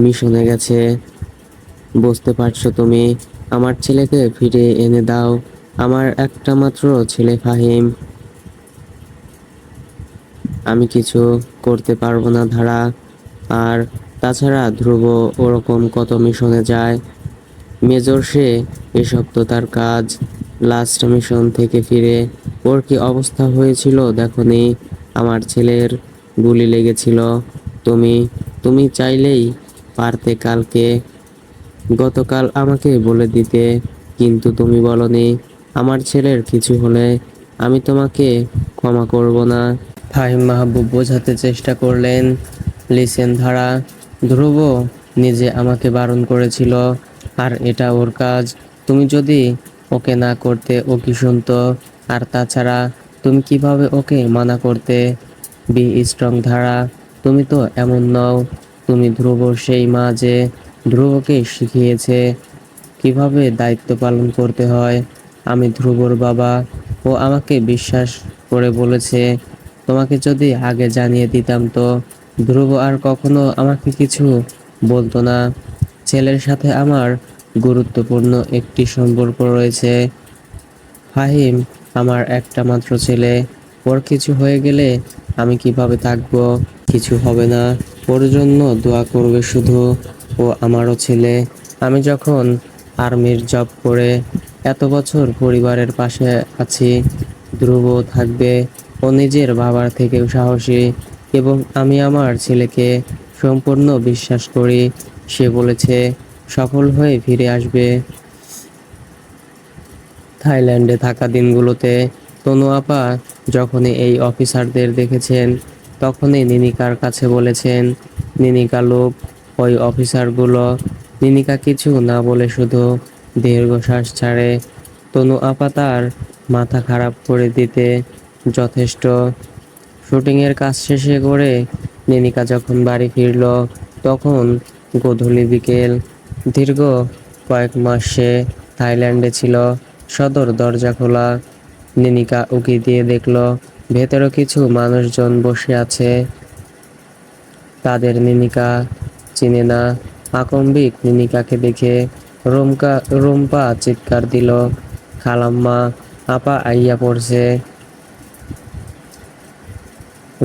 মিশনে গেছে, বুঝতে পারছো তুমি? আমার ছেলেকে ফিরিয়ে এনে দাও। আমার একটা মাত্র ছেলে ফাহিম। আমি কিছু করতে পারবো না ধারা। আর তাছাড়া ধ্রুব ওরকম কত মিশনে যায়। মেজর সে, এসব তো তার কাজ। লাস্ট মিশন থেকে ফিরে ওর কি অবস্থা হয়েছিল দেখনি? আমার ছেলের গুলি লেগেছিল। তুমি তুমি চাইলেই পারতে গতকাল আমাকে বলে দিতে, কিন্তু তুমি বলনি। আমার ছেলের কিছু হলে আমি তোমাকে ক্ষমা করব না। ফাহিম মাহবুব বোঝাতে চেষ্টা করলেন, লিসেন ধারা, ধ্রুব নিজে আমাকে বারণ করেছিল, আর এটা ওর কাজ। তুমি যদি ওকে না করতে ও কি শুনতো? আর তাছাড়া তুমি কিভাবে ওকে মানা করতে? বি স্ট্রং ধারা, তুমি তো এমন নও। তুমি ধ্রুবর সেই মা যে ধ্রুবকে শিখিয়েছে কিভাবে দায়িত্ব পালন করতে হয়। আমি ধ্রুবর বাবা, ও আমাকে বিশ্বাস করে বলেছে। তোমাকে যদি আগে জানিয়ে দিতাম তো ধ্রুব আর কখনো আমাকে কিছু বলতো না। ছেলের সাথে আমার গুরুত্বপূর্ণ একটি সম্পর্ক রয়েছে। ফাহিম আমার একটা মাত্র ছেলে। ওর কিছু হয়ে গেলে আমি কিভাবে থাকবো? কিছু হবে না, ওর জন্য দোয়া করবে শুধু। ও আমারও ছেলে। আমি যখন আর্মির জব করে এত বছর পরিবারের পাশে আছি, ধ্রুব থাকবে। ও নিজের বাবার থেকেও সাহসী এবং আমি আমার ছেলেকে সম্পূর্ণ বিশ্বাস করি। সে বলেছে সফল হয়ে ফিরে আসবে। থাইল্যান্ডে থাকা দিনগুলোতে তনু আপা যখনই এই অফিসারদের দেখেছেন তখনই নিনিকার কাছে বলেছেন নিনিকা লোক ওই অফিসারগুলো। নিনিকা কিছু না বলে শুধু দীর্ঘশ্বাস ছাড়ে। তনু আপা তার মাথা খারাপ করে দিতে যথেষ্ট। শুটিংয়ের কাজ শেষে করে নিনিকা যখন বাড়ি ফিরল তখন গোধূলি বিকেল। দীর্ঘ কয়েক মাস সে থাইল্যান্ডে ছিল। সদর দরজা খোলা। নিনিকা উকি দিয়ে দেখল ভেতরে কিছু মানুষজন বসে আছে। তাদের নিনিকা চিনে না। আকম্বিক নিনিকাকে দেখে রুম্পা চিৎকার দিল, খালাম্মা, আপা আইয়া পড়ছে।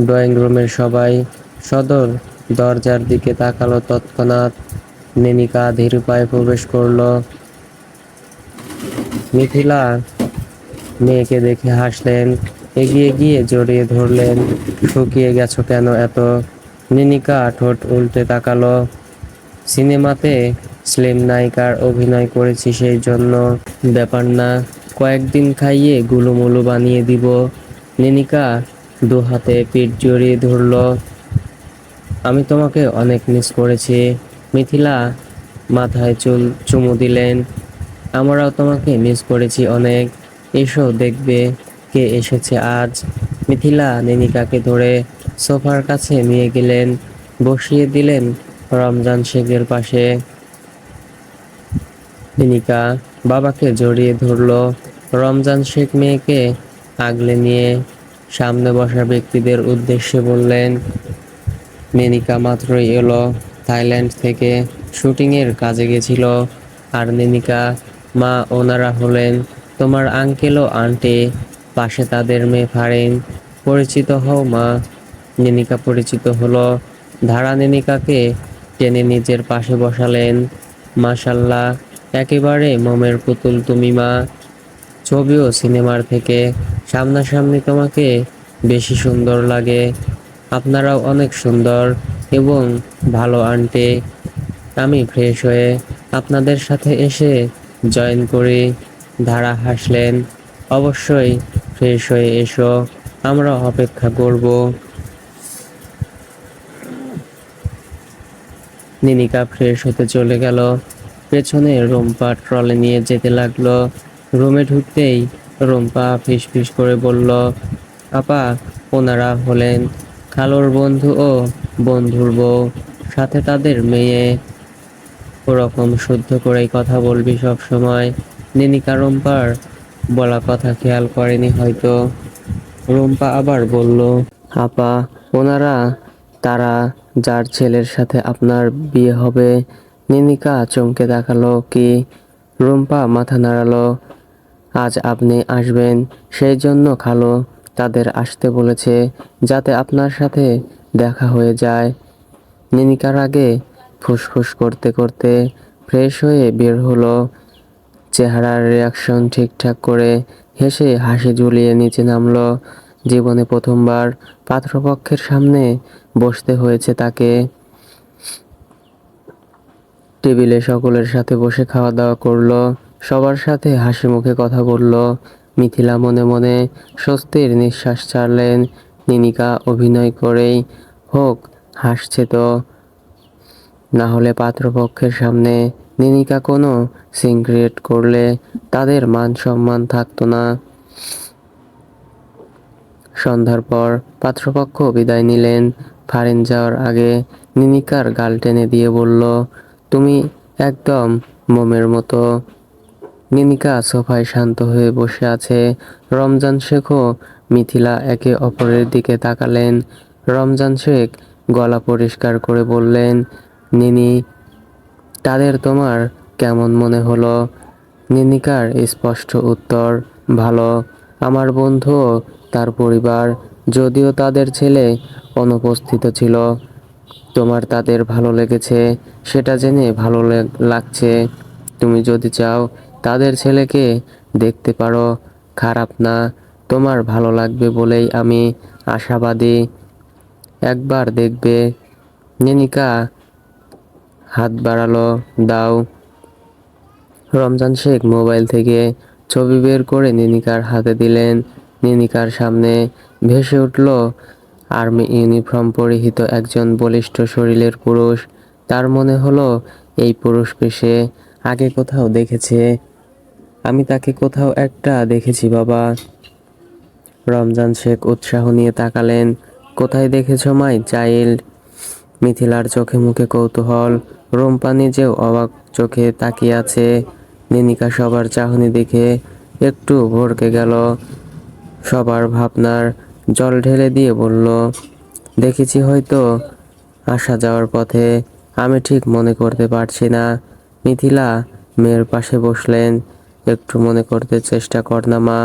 ড্রয়িং রুমের সবাই সদর দরজার দিকে তাকালো। তৎক্ষণাৎ নিনিকা ধীর পায়ে প্রবেশ করলো। মিথিলা মেয়েকে দেখে হাসলেন, এগিয়ে গিয়ে জড়িয়ে ধরলেন। শুকিয়ে গেছো কেন এত? নিনিকা ঠোঁট উল্টে তাকালো। সিনেমাতে স্লিম নায়িকার অভিনয় করেছি সেই জন্য। ব্যাপার না, কয়েকদিন খাইয়ে গুলুমুলু বানিয়ে দিব। নিনিকা দু হাতে পিঠ জড়িয়ে ধরল। আমি তোমাকে অনেক মিস করেছি। মিথিলা মাথায় চুমু দিলেন। আমরাও তোমাকে মিস করেছি অনেক। এসো দেখবে কে এসেছে আজ। মিথিলা নিনিকাকে ধরে সোফার কাছে নিয়ে গেলেন, বসিয়ে দিলেন রমজান শেখের পাশে। নিনিকা বাবাকে জড়িয়ে ধরল। রমজান শেখ মেয়েকে আগলে নিয়ে সামনে বসা ব্যক্তিদের উদ্দেশ্যে বললেন, নিনিকা মাত্রই এলো থাইল্যান্ড থেকে, শুটিংয়ের কাজে গেছিল। আর নিনিকা মা ওনারা হলেন তোমার আঙ্কেল ও আন্টি, পাশে তাদের মেয়ে ফারিন। পরিচিত হও মা। নিনিকা পরিচিত হলো। ধারা নিনিকাকে টেনে নিজের পাশে বসালেন। মাশাল্লাহ, একেবারে মোমের পুতুল তুমি মা। ছবি ও সিনেমার থেকে সামনাসামনি তোমাকে বেশি সুন্দর লাগে। আপনারাও অনেক সুন্দর এবং ভালো আন্টি। আমি ফ্রেশ হয়ে আপনাদের সাথে এসে জয়েন করি। ধারা হাসলেন, অবশ্যই ফ্রেশ হয়ে এসো, আমরা অপেক্ষা করব। নিনিকা ফ্রেশ হতে চলে গেল। পেছনে রুম্পা ট্রলে নিয়ে যেতে লাগলো। রুমে ঢুকতেই রুম্পা ফিসফিস করে বলল, আপা ওনারা হলেন খালুর বন্ধু ও বন্ধুর বউ, সাথে তাদের মেয়ে। ওরকম শুদ্ধ করেই কথা বলবি সব সময়। নিনিকা রুম্পার বলা কথা খেয়াল করেনি হয়তো। রুম্পা আবার বলল, আপা ওনারা তারা যার ছেলের সাথে আপনার বিয়ে হবে। নিনিকা চমকে তাকালো। কি? রুম্পা মাথা নাড়ালো। আজ আপনি আসবেন সেই জন্য খালু তাদের আসতে বলেছে, যাতে আপনার সাথে দেখা হয়ে যায়। নিনিকার আগে ফুসফুস করতে করতে ফ্রেশ হয়ে বের হলো। চেহারার রিয়াকশন ঠিকঠাক করে হেসে হাসি ঝুলিয়ে নিচে নামলো। জীবনে প্রথমবার পাত্রপক্ষের সামনে বসতে হয়েছে তাকে। টেবিলে সকলের সাথে বসে খাওয়া দাওয়া করলো। সবার সাথে হাসি মুখে কথা বলল। মিথিলা মনে মনে স্বস্তির নিঃশ্বাস ছাড়লেন। নিনিকা অভিনয় করেই হোক হাসছে তো, না হলে পাত্রপক্ষের সামনে নিনিকা কোনো সিন ক্রিয়েট করলে তাদের মান সম্মান থাকতো না। সন্ধ্যার পর পাত্রপক্ষ বিদায় নিলেন। ফারিন যাওয়ার আগে নিনিকার গাল টেনে দিয়ে বলল, তুমি একদম মোমের মতো। নিনিকা সোফায় শান্ত হয়ে বসে আছে। রমজান শেখ ও মিথিলা একে অপরের দিকে তাকালেন। রমজান শেখ গলা পরিষ্কার করে বললেন, নিনি, তাদের তোমার কেমন মনে হলো? নিনিকার স্পষ্ট উত্তর, ভালো। আমার বন্ধু ও তার পরিবার, যদিও তাদের ছেলে অনুপস্থিত ছিল। তোমার তাদের ভালো লেগেছে সেটা জেনে ভালো লাগছে। তুমি যদি চাও তাদের ছেলেকে দেখতে পারো, খারাপ না। তোমার ভালো লাগবে বলেই আমি আশাবাদী। একবার দেখবে। নিনিকা হাত বাড়ালো, দাও। রমজান শেখ মোবাইল থেকে ছবি বের করে নিনিকার হাতে দিলেন। নিনিকার সামনে ভেসে উঠল আর্মি ইউনিফর্ম পরিহিত একজন বলিষ্ঠ শরীরের পুরুষ। তার মনে হলো এই পুরুষকে সে আগে কোথাও দেখেছে। আমি তাকে কোথাও একটা দেখেছি বাবা। রমজান শেখ উৎসাহ নিয়ে তাকালেন। কোথায় দেখেছো মাই চাইল্ড? মিথিলার চোখে মুখে কৌতূহল। রুম্পা নিজেও অবাক চোখে তাকিয়ে আছে। নিনিকা সবার চাহনি দেখে একটু ভড়কে গেল। সবার ভাবনার জল ঢেলে দিয়ে বলল, দেখেছি হয়তো আসা যাওয়ার পথে, আমি ঠিক মনে করতে পারছি না। মিথিলা মেয়ের পাশে বসলেন। একটু মনে করতে চেষ্টা কর না মা।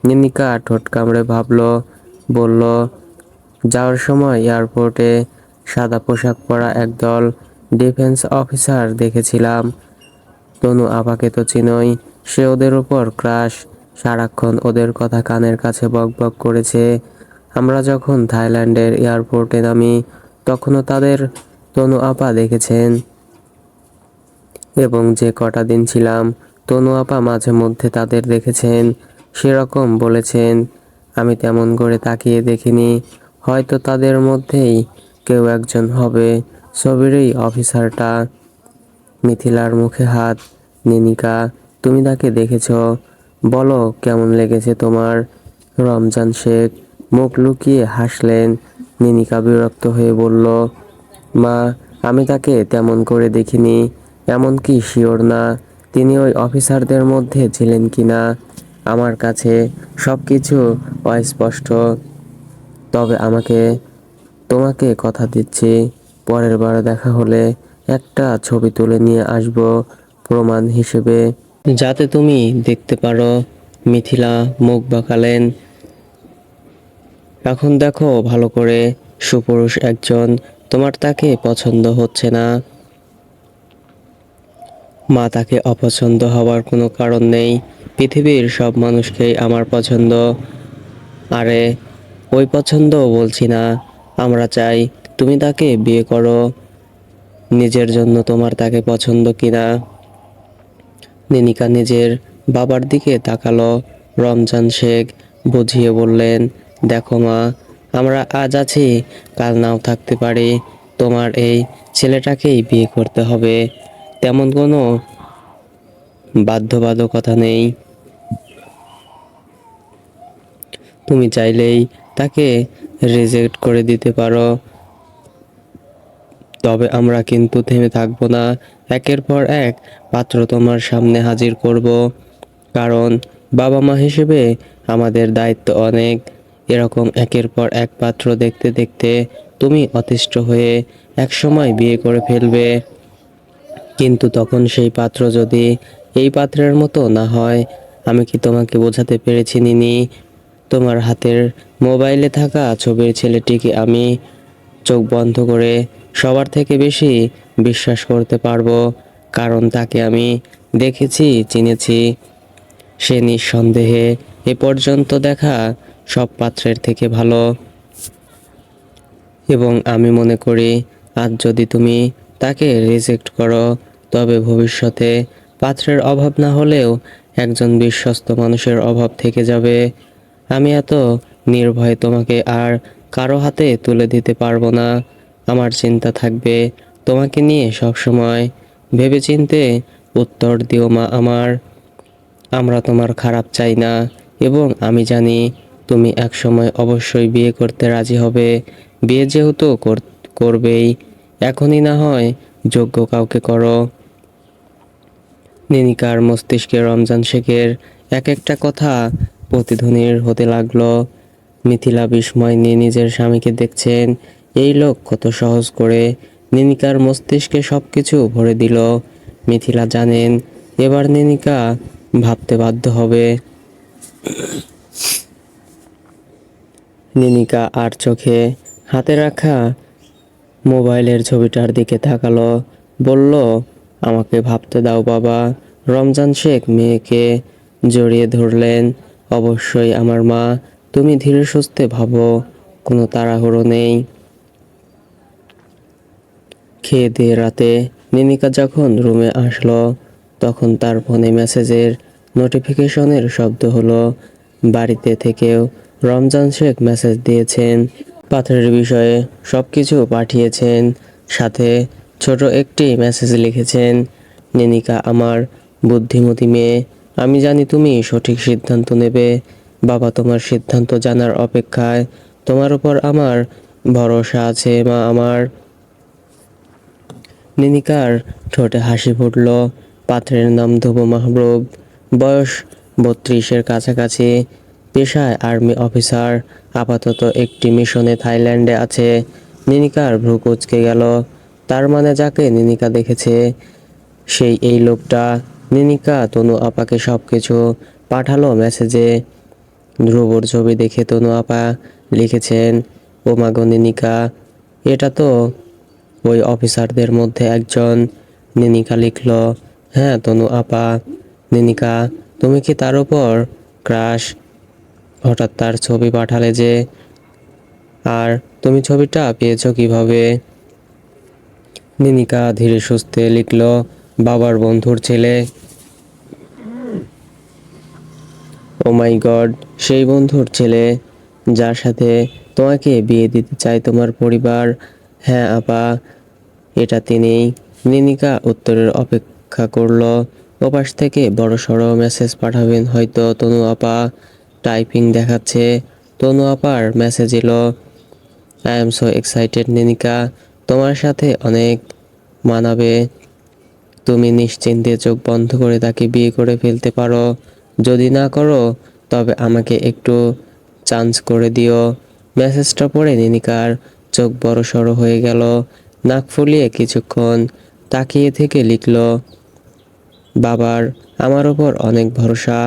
নিনিকা ঠোঁট কামড়ে ভাবল, বলল, যাওয়ার সময় এয়ারপোর্টে সাদা পোশাক পরা একদল ডিফেন্স অফিসার দেখেছিলাম। তনু আপাকে তো চিনোই, সে ওদের উপর ক্রাশ। সারাক্ষণ ওদের কথা কানের কাছে বকবক করেছে। আমরা যখন থাইল্যান্ডের এয়ারপোর্টে নামি তখনও তাদের তনু আপা দেখেছেন। এবং যে কটা দিন ছিলাম তনু আপা মাঝে মধ্যে তাদের দেখেছেন, সেরকম বলেছেন। আমি তেমন করে তাকিয়ে দেখিনি। হয়তো তাদের মধ্যেই কেউ একজন হবে ছবির এই অফিসারটা। মিথিলার মুখে হাত। নিনিকা, তুমি তাকে দেখেছ, বলো কেমন লেগেছে তোমার? রমজান শেখ মুখ লুকিয়ে হাসলেন। নিনিকা বিরক্ত হয়ে বলল, মা, আমি তাকে তেমন করে দেখিনি। এমনকি শিওর না তিনি ওই অফিসারদের মধ্যে ছিলেন কিনা। আমার কাছে সব কিছু অস্পষ্ট। তবে তোমাকে কথা দিচ্ছি, পরের বার দেখা হলে একটা ছবি তুলে নিয়ে আসব প্রমাণ হিসেবে, যাতে তুমি দেখতে পারো। মিথিলা মুখ বাঁকালেন। এখন দেখো ভালো করে, সুপুরুষ একজন, তোমার তাকে পছন্দ হচ্ছে না। মা, তাকে অপছন্দ হওয়ার কোনো কারণ নেই। পৃথিবীর সব মানুষকেই আমার পছন্দ। আরে ওই পছন্দ বলছি না, আমরা চাই তুমি তাকে বিয়ে করো। নিজের জন্য তোমার তাকে পছন্দ কিনা? নিনিকা নিজের বাবার দিকে তাকালো। রমজান শেখ বুঝিয়ে বললেন, দেখো মা, আমরা আজ আছি, কাল নাও থাকতে পারি। তোমার এই ছেলেটাকেই বিয়ে করতে হবে, তেমন কোনো বাধ্যবাধকতা নেই। তুমি চাইলেই তাকে রিজেক্ট করে দিতে পারো। তবে আমরা কিন্তু থেমে থাকবো না। একের পর এক পাত্র তোমার সামনে হাজির করব। কারণ বাবা মা হিসেবে আমাদের দায়িত্ব অনেক। এরকম একের পর এক পাত্র দেখতে দেখতে তুমি অতিষ্ঠ হয়ে একসময় বিয়ে করে ফেলবে। কিন্তু তখন সেই পাত্র যদি এই পাত্রের মতো না হয়। আমি কি তোমাকে বোঝাতে পেরেছি নিনি? তোমার হাতের মোবাইলে থাকা ছবির ছেলেটিকে আমি চোখ বন্ধ করে সবার থেকে বেশি বিশ্বাস করতে পারবো। কারণ তাকে আমি দেখেছি, চিনেছি। সে নিঃসন্দেহে এ পর্যন্ত দেখা সব পাত্রের থেকে ভালো। এবং আমি মনে করি আজ যদি তুমি তাকে রিজেক্ট করো, তবে ভবিষ্যতে পাত্রের অভাব না হলেও একজন বিশ্বস্ত মানুষের অভাব থেকে যাবে। আমি এত নির্ভয়ে তোমাকে আর কারো হাতে তুলে দিতে পারবো না। আমার চিন্তা থাকবে তোমাকে নিয়ে সব সময়। ভেবেচিন্তে উত্তর দিও মা আমার। আমরা তোমার খারাপ চাই না, এবং আমি জানি তুমি একসময় অবশ্যই বিয়ে করতে রাজি হবে। বিয়ে যেহেতু করবেই, এখনই না হয় যোগ্য কাউকে করো। নিনিকার মস্তিষ্কে রমজান শেখের এক একটা কথা প্রতিধ্বনির হতে লাগলো। মিথিলা বিস্ময় নিয়ে নিজের স্বামীকে দেখছেন। এই লোক কত সহজ করে নিনিকার মস্তিষ্কে সবকিছু ভরে দিল। মিথিলা জানেন এবার নিনিকা ভাবতে বাধ্য হবে। নিনিকা আর চোখে হাতে রাখা মোবাইলের ছবিটার দিকে তাকালো, বলল, আমাকে ভাবতে দাও বাবা। রমজান শেখ মেয়েকে জড়িয়ে ধরলেন। অবশ্যই আমার মা, তুমি ধীরে সুস্থে ভাবো, কোনো তাড়াহুড়ো নেই। খেয়ে দিয়ে রাতে নিনিকা যখন রুমে আসলো, তখন তার ফোনে মেসেজের নোটিফিকেশনের শব্দ হলো। বাড়িতে থেকেও রমজান শেখ মেসেজ দিয়েছেন, পাথরের বিষয়ে সব কিছু পাঠিয়েছেন, সাথে ছোট একটি মেসেজ লিখেছেন, নিনিকা আমার বুদ্ধিমতী মেয়ে, আমি জানি তুমি সঠিক সিদ্ধান্ত নেবে। বাবা তোমার সিদ্ধান্ত জানার অপেক্ষায়, তোমার উপর আমার ভরসা আছে মা আমার। নিনিকার ঠোঁটে হাসি ফুটল। পাত্রের নাম ধ্রুব মাহবুব, বয়স 32-এর কাছাকাছি, পেশায় আর্মি অফিসার, আপাতত একটি মিশনে থাইল্যান্ডে আছে। নিনিকার ভ্রু কুঁচকে গেল। তার মানে যাকে নিনিকা দেখেছে সেই এই লোকটা। নিনিকা তনু আপাকে সব কিছু পাঠালো মেসেজে। ধ্রুবর ছবি দেখে তনু আপা লিখেছেন, ও মাগো নিনিকা, এটা তো ওই অফিসারদের মধ্যে একজন। নিনিকা লিখল, হ্যাঁ তনু আপা। নিনিকা, তুমি কি তার উপর ক্রাশ? হঠাৎ তার ছবি পাঠালে যে, আর তুমি ছবিটা পেয়েছো কিভাবে? নিনিকা ধীরে সুস্থে লিখল, বাবার বন্ধুর ছেলে। ও মাই গড, সেই বন্ধুর ছেলে যার সাথে তোমাকে বিয়ে দিতে চায় তোমার পরিবার? হ্যাঁ আপা, এটা তিনিই। নিনিকা উত্তরের অপেক্ষা করল। ওপাশ থেকে বড়সড় মেসেজ পাঠাবেন হয়তো তনু আপা। টাইপিং দেখাচ্ছে। তনু আপার মেসেজ এলো, আই এম সো এক্সাইটেড নিনিকা, তোমার সাথে অনেক মানাবে। তুমি নিশ্চিন্তে চোখ বন্ধ করে তাকে বিয়ে করে ফেলতে পারো। যদি না করো তবে আমাকে একটু চান্স করে দিও। মেসেজটা পড়ে নিনিকার চোখ বড়সড় হয়ে গেল। নাক ফুলিয়ে কিছুক্ষণ তাকিয়ে থেকে লিখল, বাবার আমার ওপর অনেক ভরসা।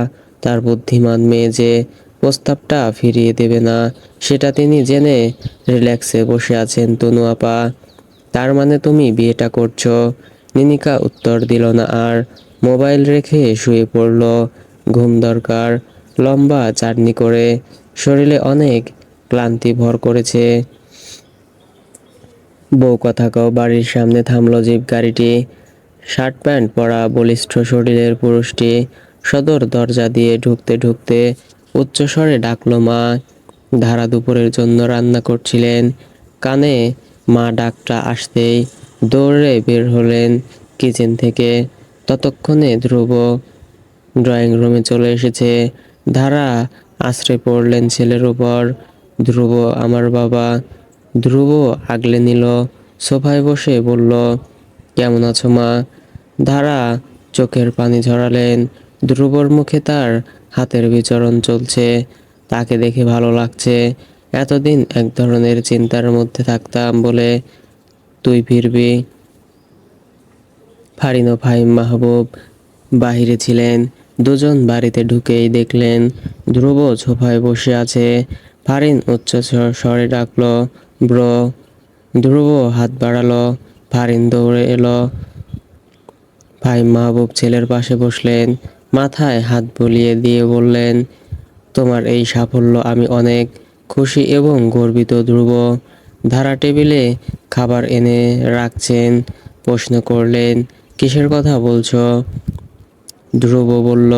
তার বুদ্ধিমান মেয়ে যে প্রস্তাবটা ফিরিয়ে দেবে না সেটা তিনি জেনে রিল্যাক্সে বসে আছেন তনু আপা। তার মানে তুমি বিয়েটা করছো? নিনিকা উত্তর দিল না আর। মোবাইল রেখে শুয়ে পড়ল। ঘুম দরকার। লম্বা জার্নি করে শরীরে অনেক ক্লান্তি ভর করেছে। বউ কথা কও বাড়ির সামনে থামল জিপ গাড়িটি। শার্ট প্যান্ট পরা বলিষ্ঠ শরীরের পুরুষটি সদর দরজা দিয়ে ঢুকতে ঢুকতে উচ্চস্বরে ডাকলো মা। ধারা দুপুরের জন্য রান্না করছিলেন। কানে মা ডাকটা আসতেই দৌড়ে বের হলেন কিচেন থেকে। ততক্ষণে ধ্রুব ড্রয়িং রুমে চলে এসেছে। ধারা আছড়ে পড়লেন ছেলের উপর। ধ্রুব আমার বাবা। ধ্রুব আগলে নিল, সোফায় বসে বলল, কেমন আছো মা? ধারা চোখের পানি ঝরালেন। ধ্রুবর মুখে তার হাতের বিচরণ চলছে। তাকে দেখে ভালো লাগছে। এতদিন এক ধরনের চিন্তার মধ্যে থাকতাম বলে। তুই ফিরবি? ফারিন ও ফাহিম মাহবুব বাহিরে ছিলেন। দুজন বাড়িতে ঢুকেই দেখলেন ধ্রুব সোফায় বসে আছে। ফারিন উচ্চ স্বরে ডাকলো, ব্রো। ধ্রুব হাত বাড়ালো। ফারিন দৌড়ে এলো। ফাহিম মাহবুব ছেলের পাশে বসলেন। মাথায় হাত বুলিয়ে দিয়ে বললেন, তোমার এই সাফল্য আমি অনেক খুশি এবং গর্বিত ধ্রুব। ধারা টেবিলে খাবার এনে রাখছেন। প্রশ্ন করলেন, কিসের কথা বলছো? ধ্রুব বলল,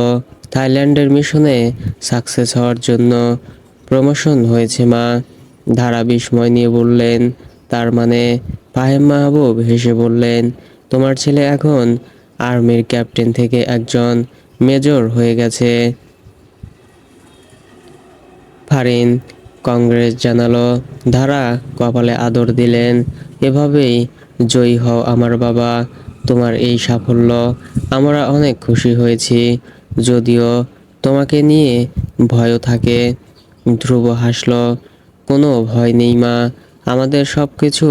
থাইল্যান্ডের মিশনে সাকসেস হওয়ার জন্য প্রমোশন হয়েছে মা। ধারা বিস্ময় নিয়ে বললেন, তার মানে? ফাহিম মাহবুব হেসে বললেন, তোমার ছেলে এখন আর্মির ক্যাপ্টেন থেকে একজন মেজর হয়ে গেছে। ফারিন কংগ্রেস জানালো, ধারা কপালে আদর দিলেন। এভাবেই জয়ী হও আমার বাবা, তোমার এই সাফল্য আমরা অনেক খুশি হয়েছি, যদিও তোমাকে নিয়ে ভয়ও থাকে। ধ্রুব হাসল, কোনো ভয় নেই মা, আমাদের সব কিছু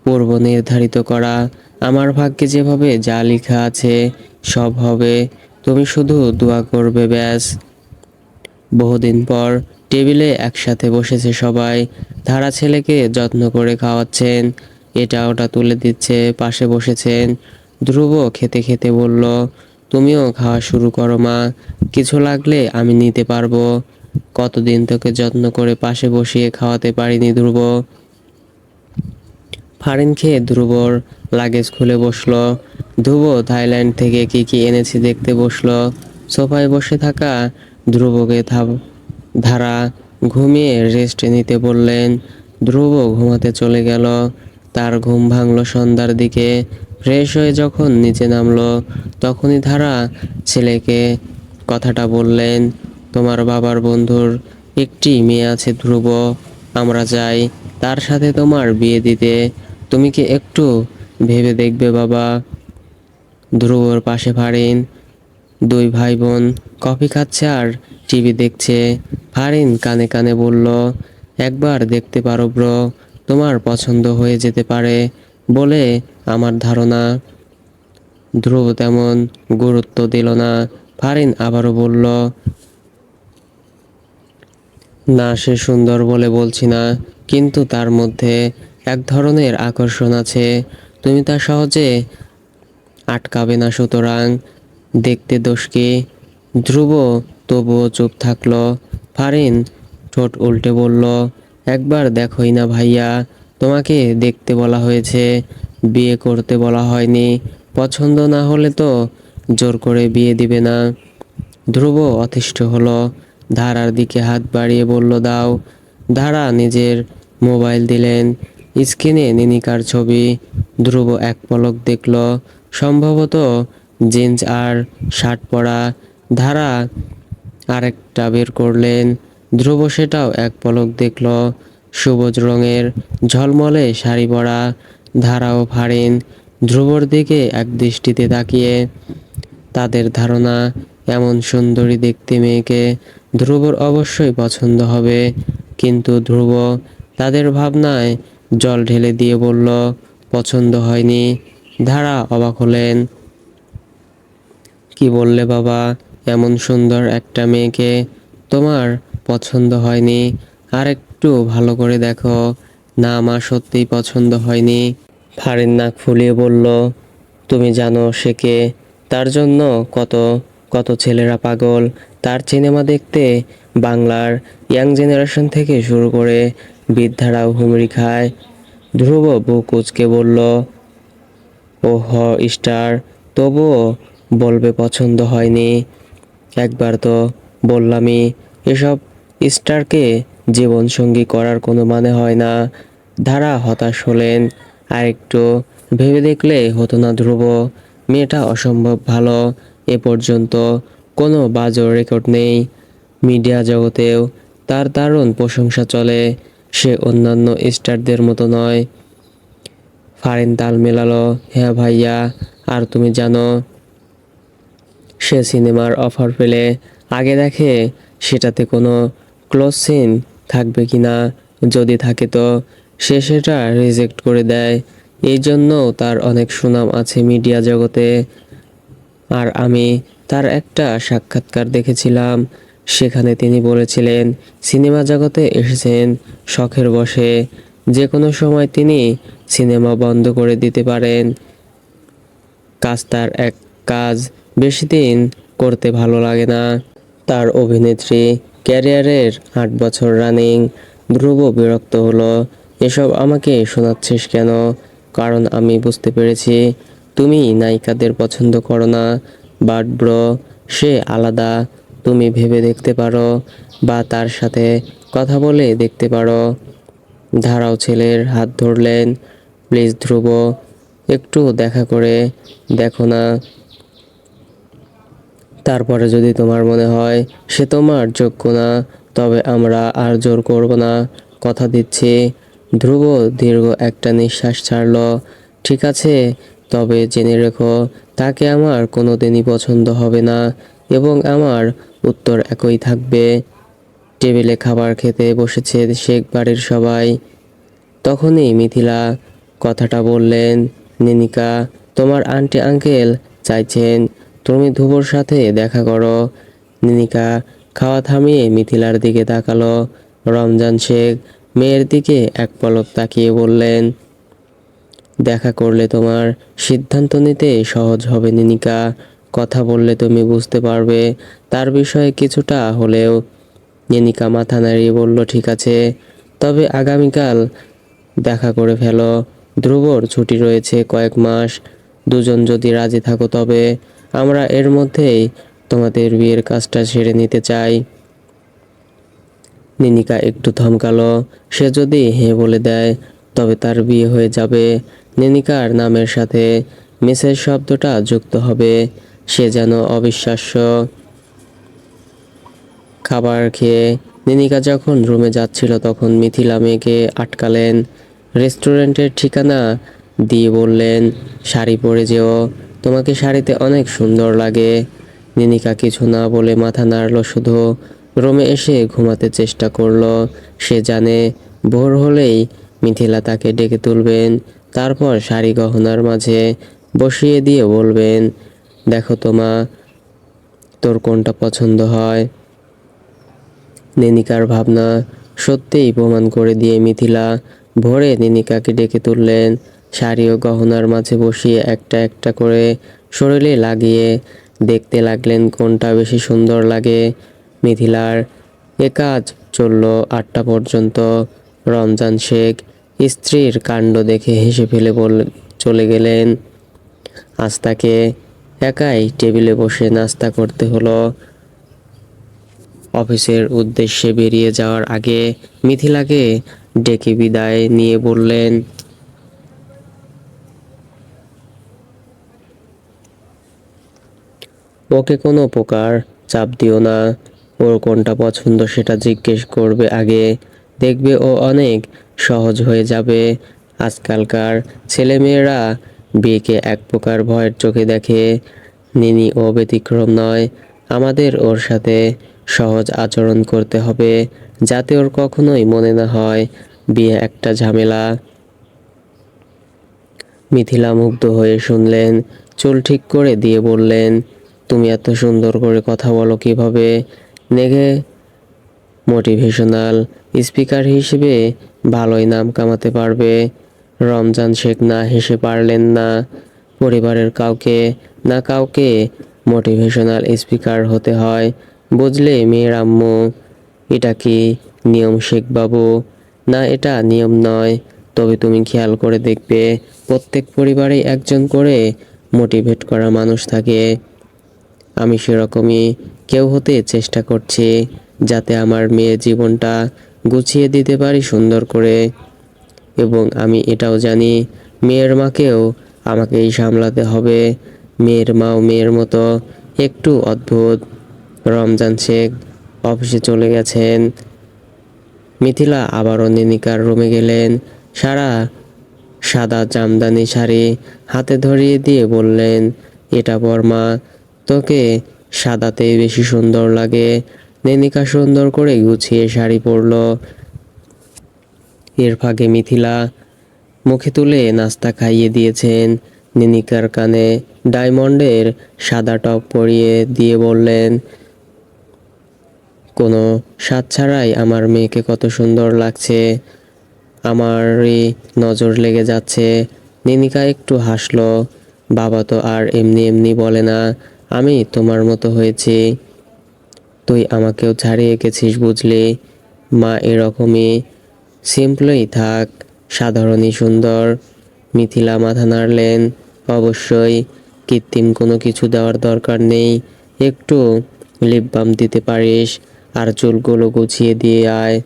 পূর্ব নির্ধারিত করা, আমার ভাগ্যে যেভাবে যা লেখা আছে সব হবে, তুমি শুধু দোয়া করবে ব্যাস। বহুদিন পর টেবিলে একসাথে বসেছে সবাই। ধারা ছেলেকে যত্ন করে খাওয়াচ্ছেন, এটা ওটা তুলে দিচ্ছে, পাশে বসেছেন। ধ্রুব খেতে খেতে বলল, তুমিও খাওয়া শুরু করো মা, কিছু লাগলে আমি নিতে পারবো। কতদিন তোকে যত্ন করে পাশে বসিয়ে খাওয়াতে পারিনি ধ্রুব। ফারিন খেয়ে ধ্রুবর লাগেজ খুলে বসলো। ধ্রুব থাইল্যান্ড থেকে কি কি এনেছে দেখতে বসলো। সোফায় বসে থাকা ধ্রুবকে ধারা ঘুমিয়ে রেস্ট নিতে বললেন। ধ্রুব ঘুমাতে চলে গেল। তার ঘুম ভাঙলো সন্ধ্যার দিকে। ফ্রেশ হয়ে যখন নিচে নামলো, তখনই ধারা ছেলেকে কথাটা বললেন, তোমার বাবার বন্ধুর একটি মেয়ে আছে ধ্রুব, আমরা চাই তার সাথে তোমার বিয়ে দিতে, তুমি কি একটু ভেবে দেখবে বাবা। ধ্রুবর পাশে ফারিন, দুই ভাই বোন কফি খাচ্ছে আর টিভি দেখছে। ফারিন কানে কানে বলল, একবার দেখতে পারো ব্রো, তোমার পছন্দ হয়ে যেতে পারে বলে আমার ধারণা। ধ্রুব তেমন গুরুত্ব দিল না। ফারিন আবারও বলল, না সে সুন্দর বলে বলছি না, কিন্তু তার মধ্যে এক ধরনের আকর্ষণ আছে, তুমি তা সহজে আটকাবে না, সুতরাং দেখতে দোষ কি। ধ্রুব তবুও চুপ থাকলো। ফারিন ঠোঁট উল্টে বলল, একবার দেখোই না ভাইয়া, তোমাকে দেখতে বলা হয়েছে, বিয়ে করতে বলা হয়নি, পছন্দ না হলে তো জোর করে বিয়ে দিবে না। ধ্রুব অতিষ্ঠ হলো, ধারার দিকে হাত বাড়িয়ে বলল, দাও। ধারা নিজের মোবাইল দিলেন। স্ক্রিনে নিনিকার ছবি। ধ্রুব এক পলক দেখল, সম্ভবত জিন্স আর শার্ট পরা। ধারা আরেকটা বের করলেন। ধ্রুব সেটাও এক পলক দেখল, সবুজ রঙের ঝলমলে শাড়ি পরা। ধারা ও ফারিন ধ্রুবর দিকে এক দৃষ্টিতে তাকিয়ে। তাদের ধারণা, এমন সুন্দরী দেখতে মেয়েকে ধ্রুবর অবশ্যই পছন্দ হবে, কিন্তু ধ্রুব তাদের ভাবনায় জল ঢেলে দিয়ে বলল, পছন্দ হয়নি। ধারা অবাক হলেন, কি বললে বাবা, এমন সুন্দর একটা মেয়েকে তোমার পছন্দ হয়নি? আর একটু ভালো করে দেখো না মা, সত্যিই পছন্দ হয়নি। ফারিন নাক ফুলিয়ে বলল, তুমি জানো সে কে, তার জন্য কত কত ছেলেরা পাগল, তার সিনেমা দেখতে বাংলার ইয়াং জেনারেশন থেকে শুরু করে বৃদ্ধারাও হুমড়ি খায়। ধ্রুব বুক কুঁচকে বলল, ও স্টার, তবুও বলবে পছন্দ হয়নি? একবার তো বললামই, এসব স্টারকে জীবনসঙ্গী করার কোনো মানে হয় না। ধারা হতাশ হলেন, আর একটু ভেবে দেখলে হতো না ধ্রুব, মেয়েটা অসম্ভব ভালো, এ পর্যন্ত কোনো বাজে রেকর্ড নেই, মিডিয়া জগতেও তার দারুণ প্রশংসা চলে, সে অন্যান্য স্টারদের মতো নয়। ফারিন তাল মেলালো, হ্যাঁ ভাইয়া, আর তুমি জানো সে সিনেমার অফার পেলে আগে দেখে সেটাতে কোনো ক্লোজ সিন থাকবে কিনা, যদি থাকে তো সে সেটা রিজেক্ট করে দেয়, এই জন্যও তার অনেক সুনাম আছে মিডিয়া জগতে। আর আমি তার একটা সাক্ষাৎকার দেখেছিলাম, সেখানে তিনি বলেছিলেন সিনেমা জগতে এসেছেন শখের বশে, যে কোনো সময় তিনি সিনেমা বন্ধ করে দিতে পারেন। কাজ তার এক কাজ বেশি দিন করতে ভালো লাগে না। তার অভিনেত্রী ক্যারিয়ারের 8 বছর রানিং। ধ্রুব বিরক্ত হলো, এসব আমাকে শোনাচ্ছিস কেন? কারণ আমি বুঝতে পেরেছি তুমি নায়িকাদের পছন্দ করো না, বাট ব্রো সে আলাদা, তুমি ভেবে দেখতে পারো, বা তার সাথে কথা বলে দেখতে পারো। ধারাও ছেলের হাত ধরলেন, প্লিজ ধ্রুব, একটু দেখা করে দেখো না, তারপরে যদি তোমার মনে হয় সে তোমার যোগ্য না, তবে আমরা আর জোর করব না, কথা দিচ্ছি। ধ্রুব দীর্ঘ একটা নিঃশ্বাস ছাড়ল। ঠিক আছে, তবে জেনে রেখো, তাকে আমার কোনোদিনই পছন্দ হবে না এবং আমার উত্তর একই থাকবে। টেবিলে খাবার খেতে বসেছে শেখ বাড়ির সবাই। তখনই মিথিলা কথাটা বললেন, নিনিকা, তোমার আন্টি আঙ্কেল চাইছেন তুমি ধ্রুবর সাথে দেখা করো। নিনিকা খাওয়া থামিয়ে মিথিলার দিকে তাকালো। রমজান শেখ মেয়ের দিকে এক পলক তাকিয়ে বললেন, দেখা করলে তোমার সিদ্ধান্ত নিতে সহজ হবে নিনিকা। কথা বললে তুমি বুঝতে পারবে তার বিষয়ে কিছুটা হলেও। নিনিকা মাথা নাড়িয়ে বলল, ঠিক আছে, তবে আগামীকাল দেখা করে ফেলো। ধ্রুবর ছুটি রয়েছে কয়েক মাস। দুজন যদি রাজি থাকো তবে আমরা এর মধ্যেই তোমাদের বিয়ের কাজটা সেরে নিতে চাই। নিনিকা একটু থমকালো। সে যদি হ্যাঁ বলে দেয় তবে তার বিয়ে হয়ে যাবে। নিনিকার নামের সাথে মিসেস শব্দটা যুক্ত হবে। সে যেন অবিশ্বাস্য। খাবার খেয়ে নিনিকা যখন রুমে যাচ্ছিল তখন মিথিলা মেয়েকে আটকালেন। রেস্টুরেন্টের ঠিকানা দিয়ে বললেন, শাড়ি পরে যেও, তোমাকে শাড়িতে অনেক সুন্দর লাগে। নিনিকা কিছু না বলে মাথা নাড়ল শুধু। রুমে এসে ঘুমাতে চেষ্টা করলো। সে জানে ভোর হলেই মিথিলা তাকে ডেকে তুলবেন, তারপর শাড়ি গহনার মাঝে বসিয়ে দিয়ে বলবেন, দেখো তোমা, তোর কোনটা পছন্দ হয়। নিনিকার ভাবনা সত্যিই প্রমাণ করে দিয়ে মিথিলা ভোরে নিনিকাকে ডেকে তুললেন। শাড়ি ও গহনার মাঝে বসিয়ে একটা একটা করে শরীরে লাগিয়ে দেখতে লাগলেন কোনটা বেশি সুন্দর লাগে। মিথিলার এ কাজ চলল 8টা পর্যন্ত। রমজান শেখ স্ত্রীর কাণ্ড দেখে হেসে ফেলে চলে গেলেন। আজ তাকে একাই টেবিলে বসে নাস্তা করতে হলো। অফিসের উদ্দেশ্যে বেরিয়ে যাওয়ার আগে মিথিলাকে ডেকে বিদায় নিয়ে বললেন, ওকে কোনো প্রকার চাপ দিও না। ওর কোনটা পছন্দ সেটা জিজ্ঞেস করবে আগে, দেখবে ও অনেক সহজ হয়ে যাবে। আজকালকার ছেলেমেয়েরা বিয়েকে এক প্রকার ভয়ের চোখে দেখে। নিনি ও ব্যতিক্রম নয়। আমাদের ওর সাথে সহজ আচরণ করতে হবে যাতে ওর কখনোই মনে না হয় বিয়ে একটা ঝামেলা। মিথিলা মুগ্ধ হয়ে শুনলেন। চুল ঠিক করে দিয়ে বললেন, তুমি এত সুন্দর করে কথা বলো কিভাবে? নেঘে মোটিভেশনাল স্পিকার হিসেবে ভালোই নাম কামাতে পারবে। রমজান শেখ না হেসে পারলেন না। পরিবারের কাউকে না কাউকে মোটিভেশনাল স্পিকার হতে হয়, বুঝলে মেয়ের আম্মু? এটা কি নিয়ম শেখ বাবু? না, এটা নিয়ম নয়। তবে তুমি খেয়াল করে দেখবে প্রত্যেক পরিবারেই একজন করে মোটিভেট করা মানুষ থাকে। আমি সেরকমই কেউ হতে চেষ্টা করছি যাতে আমার মেয়ের জীবনটা গুছিয়ে দিতে পারি সুন্দর করে। এবং আমি এটাও জানি মেয়ের মাকেও আমাকেই সামলাতে হবে। মেয়ের মাও মেয়ের মতো একটু অদ্ভুত। রমজান শেখ অফিসে চলে গেছেন। মিথিলা আবারও নিনিকার রুমে গেলেন। সারা সাদা জামদানি শাড়ি হাতে ধরিয়ে দিয়ে বললেন, এটা বর্মা, তোকে সাদাতেই বেশি সুন্দর লাগে। নিনিকা সুন্দর করে গুছিয়ে শাড়ি পরল। এর ফাঁকে মিথিলা মুখে তুলে নাস্তা খাইয়ে দিয়েছেন। নিনিকার কানে ডায়মন্ডের সাদা টপ পরিয়ে দিয়ে বললেন, কোনো স্বাদ ছাড়াই আমার মেয়েকে কত সুন্দর লাগছে, আমারই নজর লেগে যাচ্ছে। নিনিকা একটু হাসলো। বাবা তো আর এমনি এমনি বলে না আমি তোমার মতো হয়েছি। তুই আমাকেও ছাড়িয়ে গেছিস বুঝলি। মা এরকমই, সিম্পলই থাক, সাধারণই সুন্দর। মিথিলা মাথা নাড়লেন। অবশ্যই, কৃত্রিম কোনো কিছু দেওয়ার দরকার নেই। একটু লিপ বাম দিতে পারিস আর চুলগুলো গুছিয়ে দিয়ে আয়।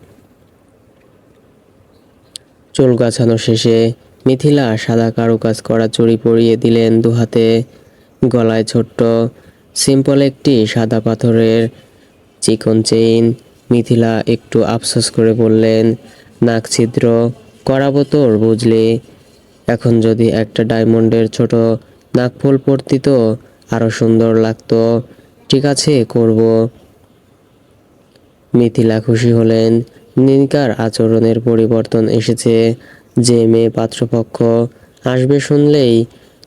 চুল গাছানো শেষে মিথিলা সাদা কারুকাজ করা চুড়ি পরিয়ে দিলেন দুহাতে। গলায় ছোট্ট সিম্পল একটি সাদা পাথরের চিকন চেইন। মিথিলা একটু আফসোস করে বললেন, নাক ছিদ্র করাবো তোর বুঝলি। এখন যদি একটা ডায়মন্ডের ছোট নাকফুল পরতি তো আরো সুন্দর লাগতো। ঠিক আছে, করব। মিথিলা খুশি হলেন। নিনিকার আচরণের পরিবর্তন এসেছে। যে মেয়ে পাত্রপক্ষ আসবে শুনলেই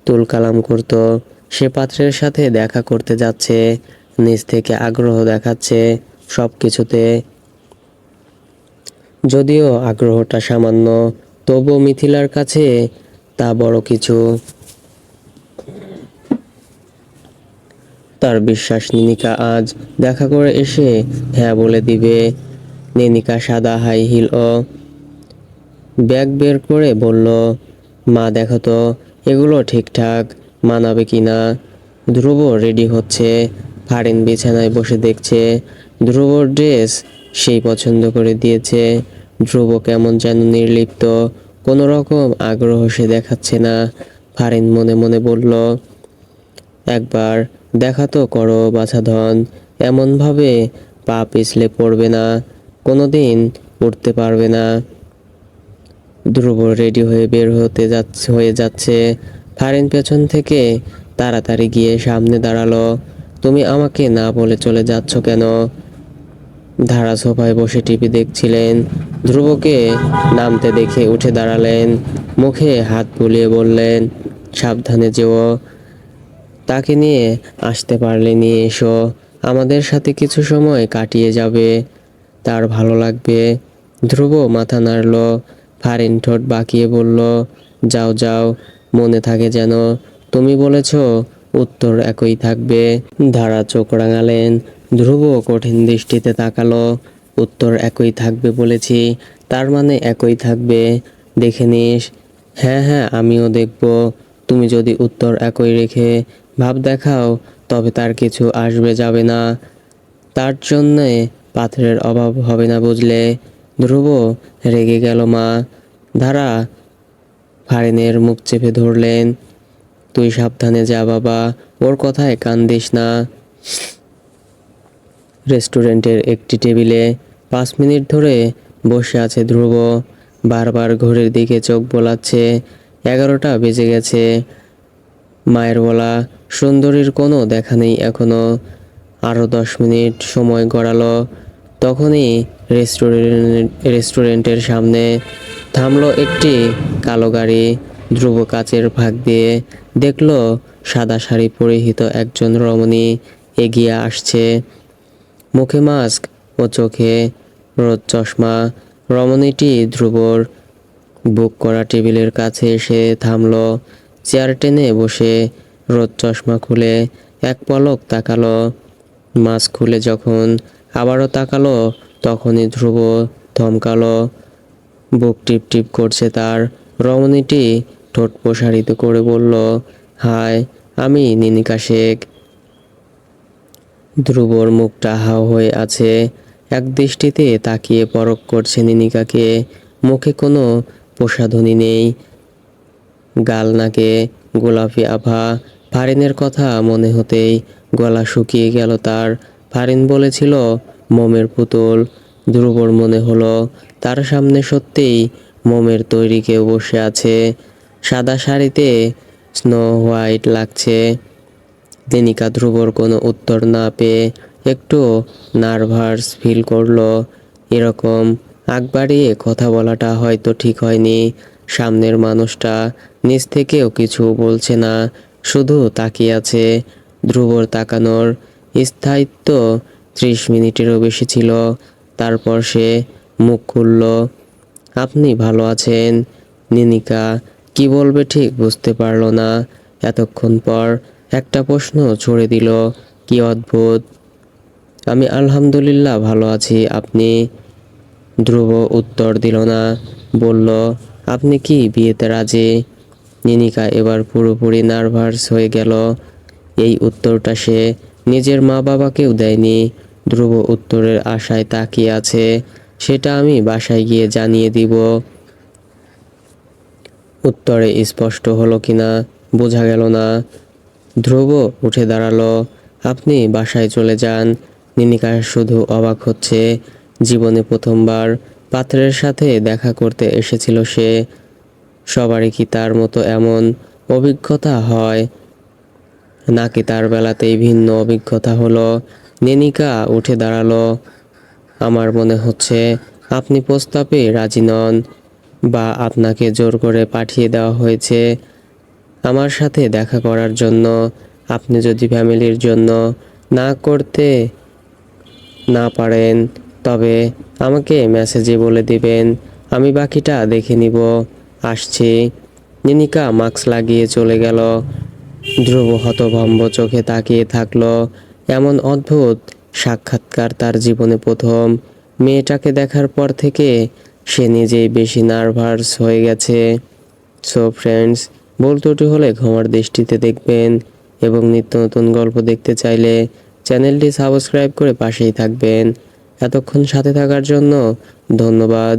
তুলকালাম করত, সে পাত্রের সাথে দেখা করতে যাচ্ছে, নিজ থেকে আগ্রহ দেখাচ্ছে সব কিছুতে। যদিও আগ্রহটা সামান্য, তবুও মিথিলার কাছে তা বড় কিছু। তার বিশ্বাস নিনিকা আজ দেখা করে এসে হ্যাঁ বলে দিবে। নিনিকা সাদা হাই হিল ও ব্যাগ বের করে বলল, মা দেখো তো এগুলো ঠিকঠাক মানাবে কিনা। ধ্রুব রেডি হচ্ছে, ফারিন বিছানায় বসে দেখছে। ধ্রুবর ড্রেস সেই পছন্দ করে দিয়েছে। ধ্রুব কেমন যেন নির্লিপ্ত, কোনো রকম আগ্রহ সে দেখাচ্ছে না। ফারিন মনে মনে বলল, একবার দেখা তো করো বাছাধন, এমনভাবে পা পিছলে পড়বে না, কোনোদিন উঠতে পারবে না। ধ্রুব রেডি হয়ে বের হয়ে যাচ্ছে। ফারিন পেছন থেকে তাড়াতাড়ি গিয়ে সামনে দাঁড়ালো। তুমি আমাকে না বলে চলে যাচ্ছ কেন? ধারা সোফায় বসে টিভি দেখছিলেন। ধ্রুবকে নামতে দেখে উঠে দাঁড়ালেন, মুখে হাত বুলিয়ে বললেন, সাবধানে যেও। তাকে নিয়ে আসতে পারলে নিয়ে এসো, আমাদের সাথে কিছু সময় কাটিয়ে যাবে, তার ভালো লাগবে। ধ্রুব মাথা নাড়ল। ফারিন ঠোঁট বাঁকিয়ে বলল, যাও যাও, মনে থাকে যেন। তুমি বলেছ উত্তর একই থাকবে। ধারা চোখ রাঙালেন। ধ্রুব কঠিন দৃষ্টিতে তাকালো। উত্তর একই থাকবে বলেছি, তার মানে একই থাকবে, দেখে নিস। হ্যাঁ হ্যাঁ, আমিও দেখব। তুমি যদি উত্তর একই রেখে ভাব দেখাও, তবে তার কিছু আসবে যাবে না, তার জন্যে পাথরের অভাব হবে না বুঝলে। ধ্রুব রেগে গেল। মা ধারা ফারিনের মুখ চেপে ধরলেন, তুই সাবধানে যা বাবা, ওর কথায় কান দিস না। রেস্টুরেন্টের একটি টেবিলে 5 মিনিট ধরে বসে আছে ধ্রুব। বারবার ঘড়ির দিকে চোখ বোলাচ্ছে। 11টা বেজে গেছে। মায়ের বলা সুন্দরীর কোনো দেখা নেই এখনো। আরও 10 মিনিট সময় গড়ালো। তখনই রেস্টুরেন্টের সামনে থামলো একটি কালো গাড়ি। ধ্রুব কাচের ফাঁক দিয়ে দেখল সাদা শাড়ি পরিহিত একজন রমণী এগিয়ে আসছে, মুখে মাস্ক ও চোখে রোদ চশমা। রমণীটি ধ্রুবর বুক করা টেবিলের কাছে এসে থামলো। চেয়ার টেনে বসে রোদ চশমা খুলে এক পলক তাকালো। মাস্ক খুলে যখন আবারও তাকালো, তখনই ধ্রুব থমকালো। বুক টিপ টিপ করছে তার। রমণীটি ঠোঁট প্রসারিত করে বলল, হাই, আমি নিনিকা শেখ। ধ্রুবর মুখটা হাও হয়ে আছে, এক দৃষ্টিতে তাকিয়ে পরখ করছে নিনিকাকে। মুখে কোনো প্রসাধনী নেই, গাল নাকে গোলাপি আভা। ফারিনের কথা মনে হতেই গলা শুকিয়ে গেল তার। ফারিন বলেছিল মোমের পুতুল। ধ্রুবর মনে হলো তার সামনে সত্যিই মোমের তৈরি কেউ বসে আছে। সাদা শাড়িতে স্নো হোয়াইট লাগছে। নিনিকা ধ্রুবর কোনো উত্তর না পেয়ে একটু নার্ভাস ফিল করলো। এরকম আগ বাড়িয়ে কথা বলাটা হয়তো ঠিক হয়নি। সামনের মানুষটা নিজ থেকেও কিছু বলছে না, শুধু তাকিয়ে আছে। ধ্রুবর তাকানোর স্থায়িত্ব 30 মিনিটেরও বেশি ছিল। তারপর সে মুখ খুলল, আপনি ভালো আছেন? নিনিকা কি বলবে ঠিক বুঝতে পারল না। এতক্ষণ পর একটা প্রশ্ন ছুড়ে দিল, কি অদ্ভুত। আমি আলহামদুলিল্লাহ ভালো আছি, আপনি? ধ্রুব উত্তর দিল না, বলল, আপনি কি বিয়েতে রাজি? নিনিকা এবার পুরোপুরি নার্ভাস হয়ে গেল। এই উত্তরটা সে নিজের মা বাবাকেও দেয়নি। ধ্রুব উত্তরের আশায় তাকিয়ে আছে। সেটা আমি বাসায় গিয়ে জানিয়ে দিব। উত্তরে স্পষ্ট হলো কিনা বোঝা গেল না। ধ্রুব উঠে দাঁড়ালো, আপনি বাসায় চলে যান। নিনিকা শুধু অবাক হচ্ছে, জীবনে প্রথমবার পাত্রের সাথে দেখা করতে এসেছিল সে। সবারই কি তার মতো এমন অভিজ্ঞতা হয়, নাকি তার বেলাতেই ভিন্ন অভিজ্ঞতা হলো? নেনিকা উঠে দাঁড়ালো। আমার মনে হচ্ছে আপনি প্রস্তাবে রাজি নন, বা আপনাকে জোর করে পাঠিয়ে দেওয়া হয়েছে আমার সাথে দেখা করার জন্য। আপনি যদি ফ্যামিলির জন্য না করতে না পারেন, তবে আমাকে মেসেজে বলে দিবেন, আমি বাকিটা দেখে নিব। আসছি। নিনিকা মাস্ক লাগিয়ে চলে গেল। ধ্রুব হতভম্ব চোখে তাকিয়ে থাকলো। এমন অদ্ভুত সাক্ষাৎকার তার জীবনে প্রথম। মেয়েটাকে দেখার পর থেকে সে নিজেই বেশি নার্ভাস হয়ে গেছে। সো ফ্রেন্ডস, ভুল ত্রুটি হলে ক্ষমার দৃষ্টিতে দেখবেন, এবং নিত্য নতুন গল্প দেখতে চাইলে চ্যানেলটি সাবস্ক্রাইব করে পাশেই থাকবেন। এতক্ষণ সাথে থাকার জন্য ধন্যবাদ।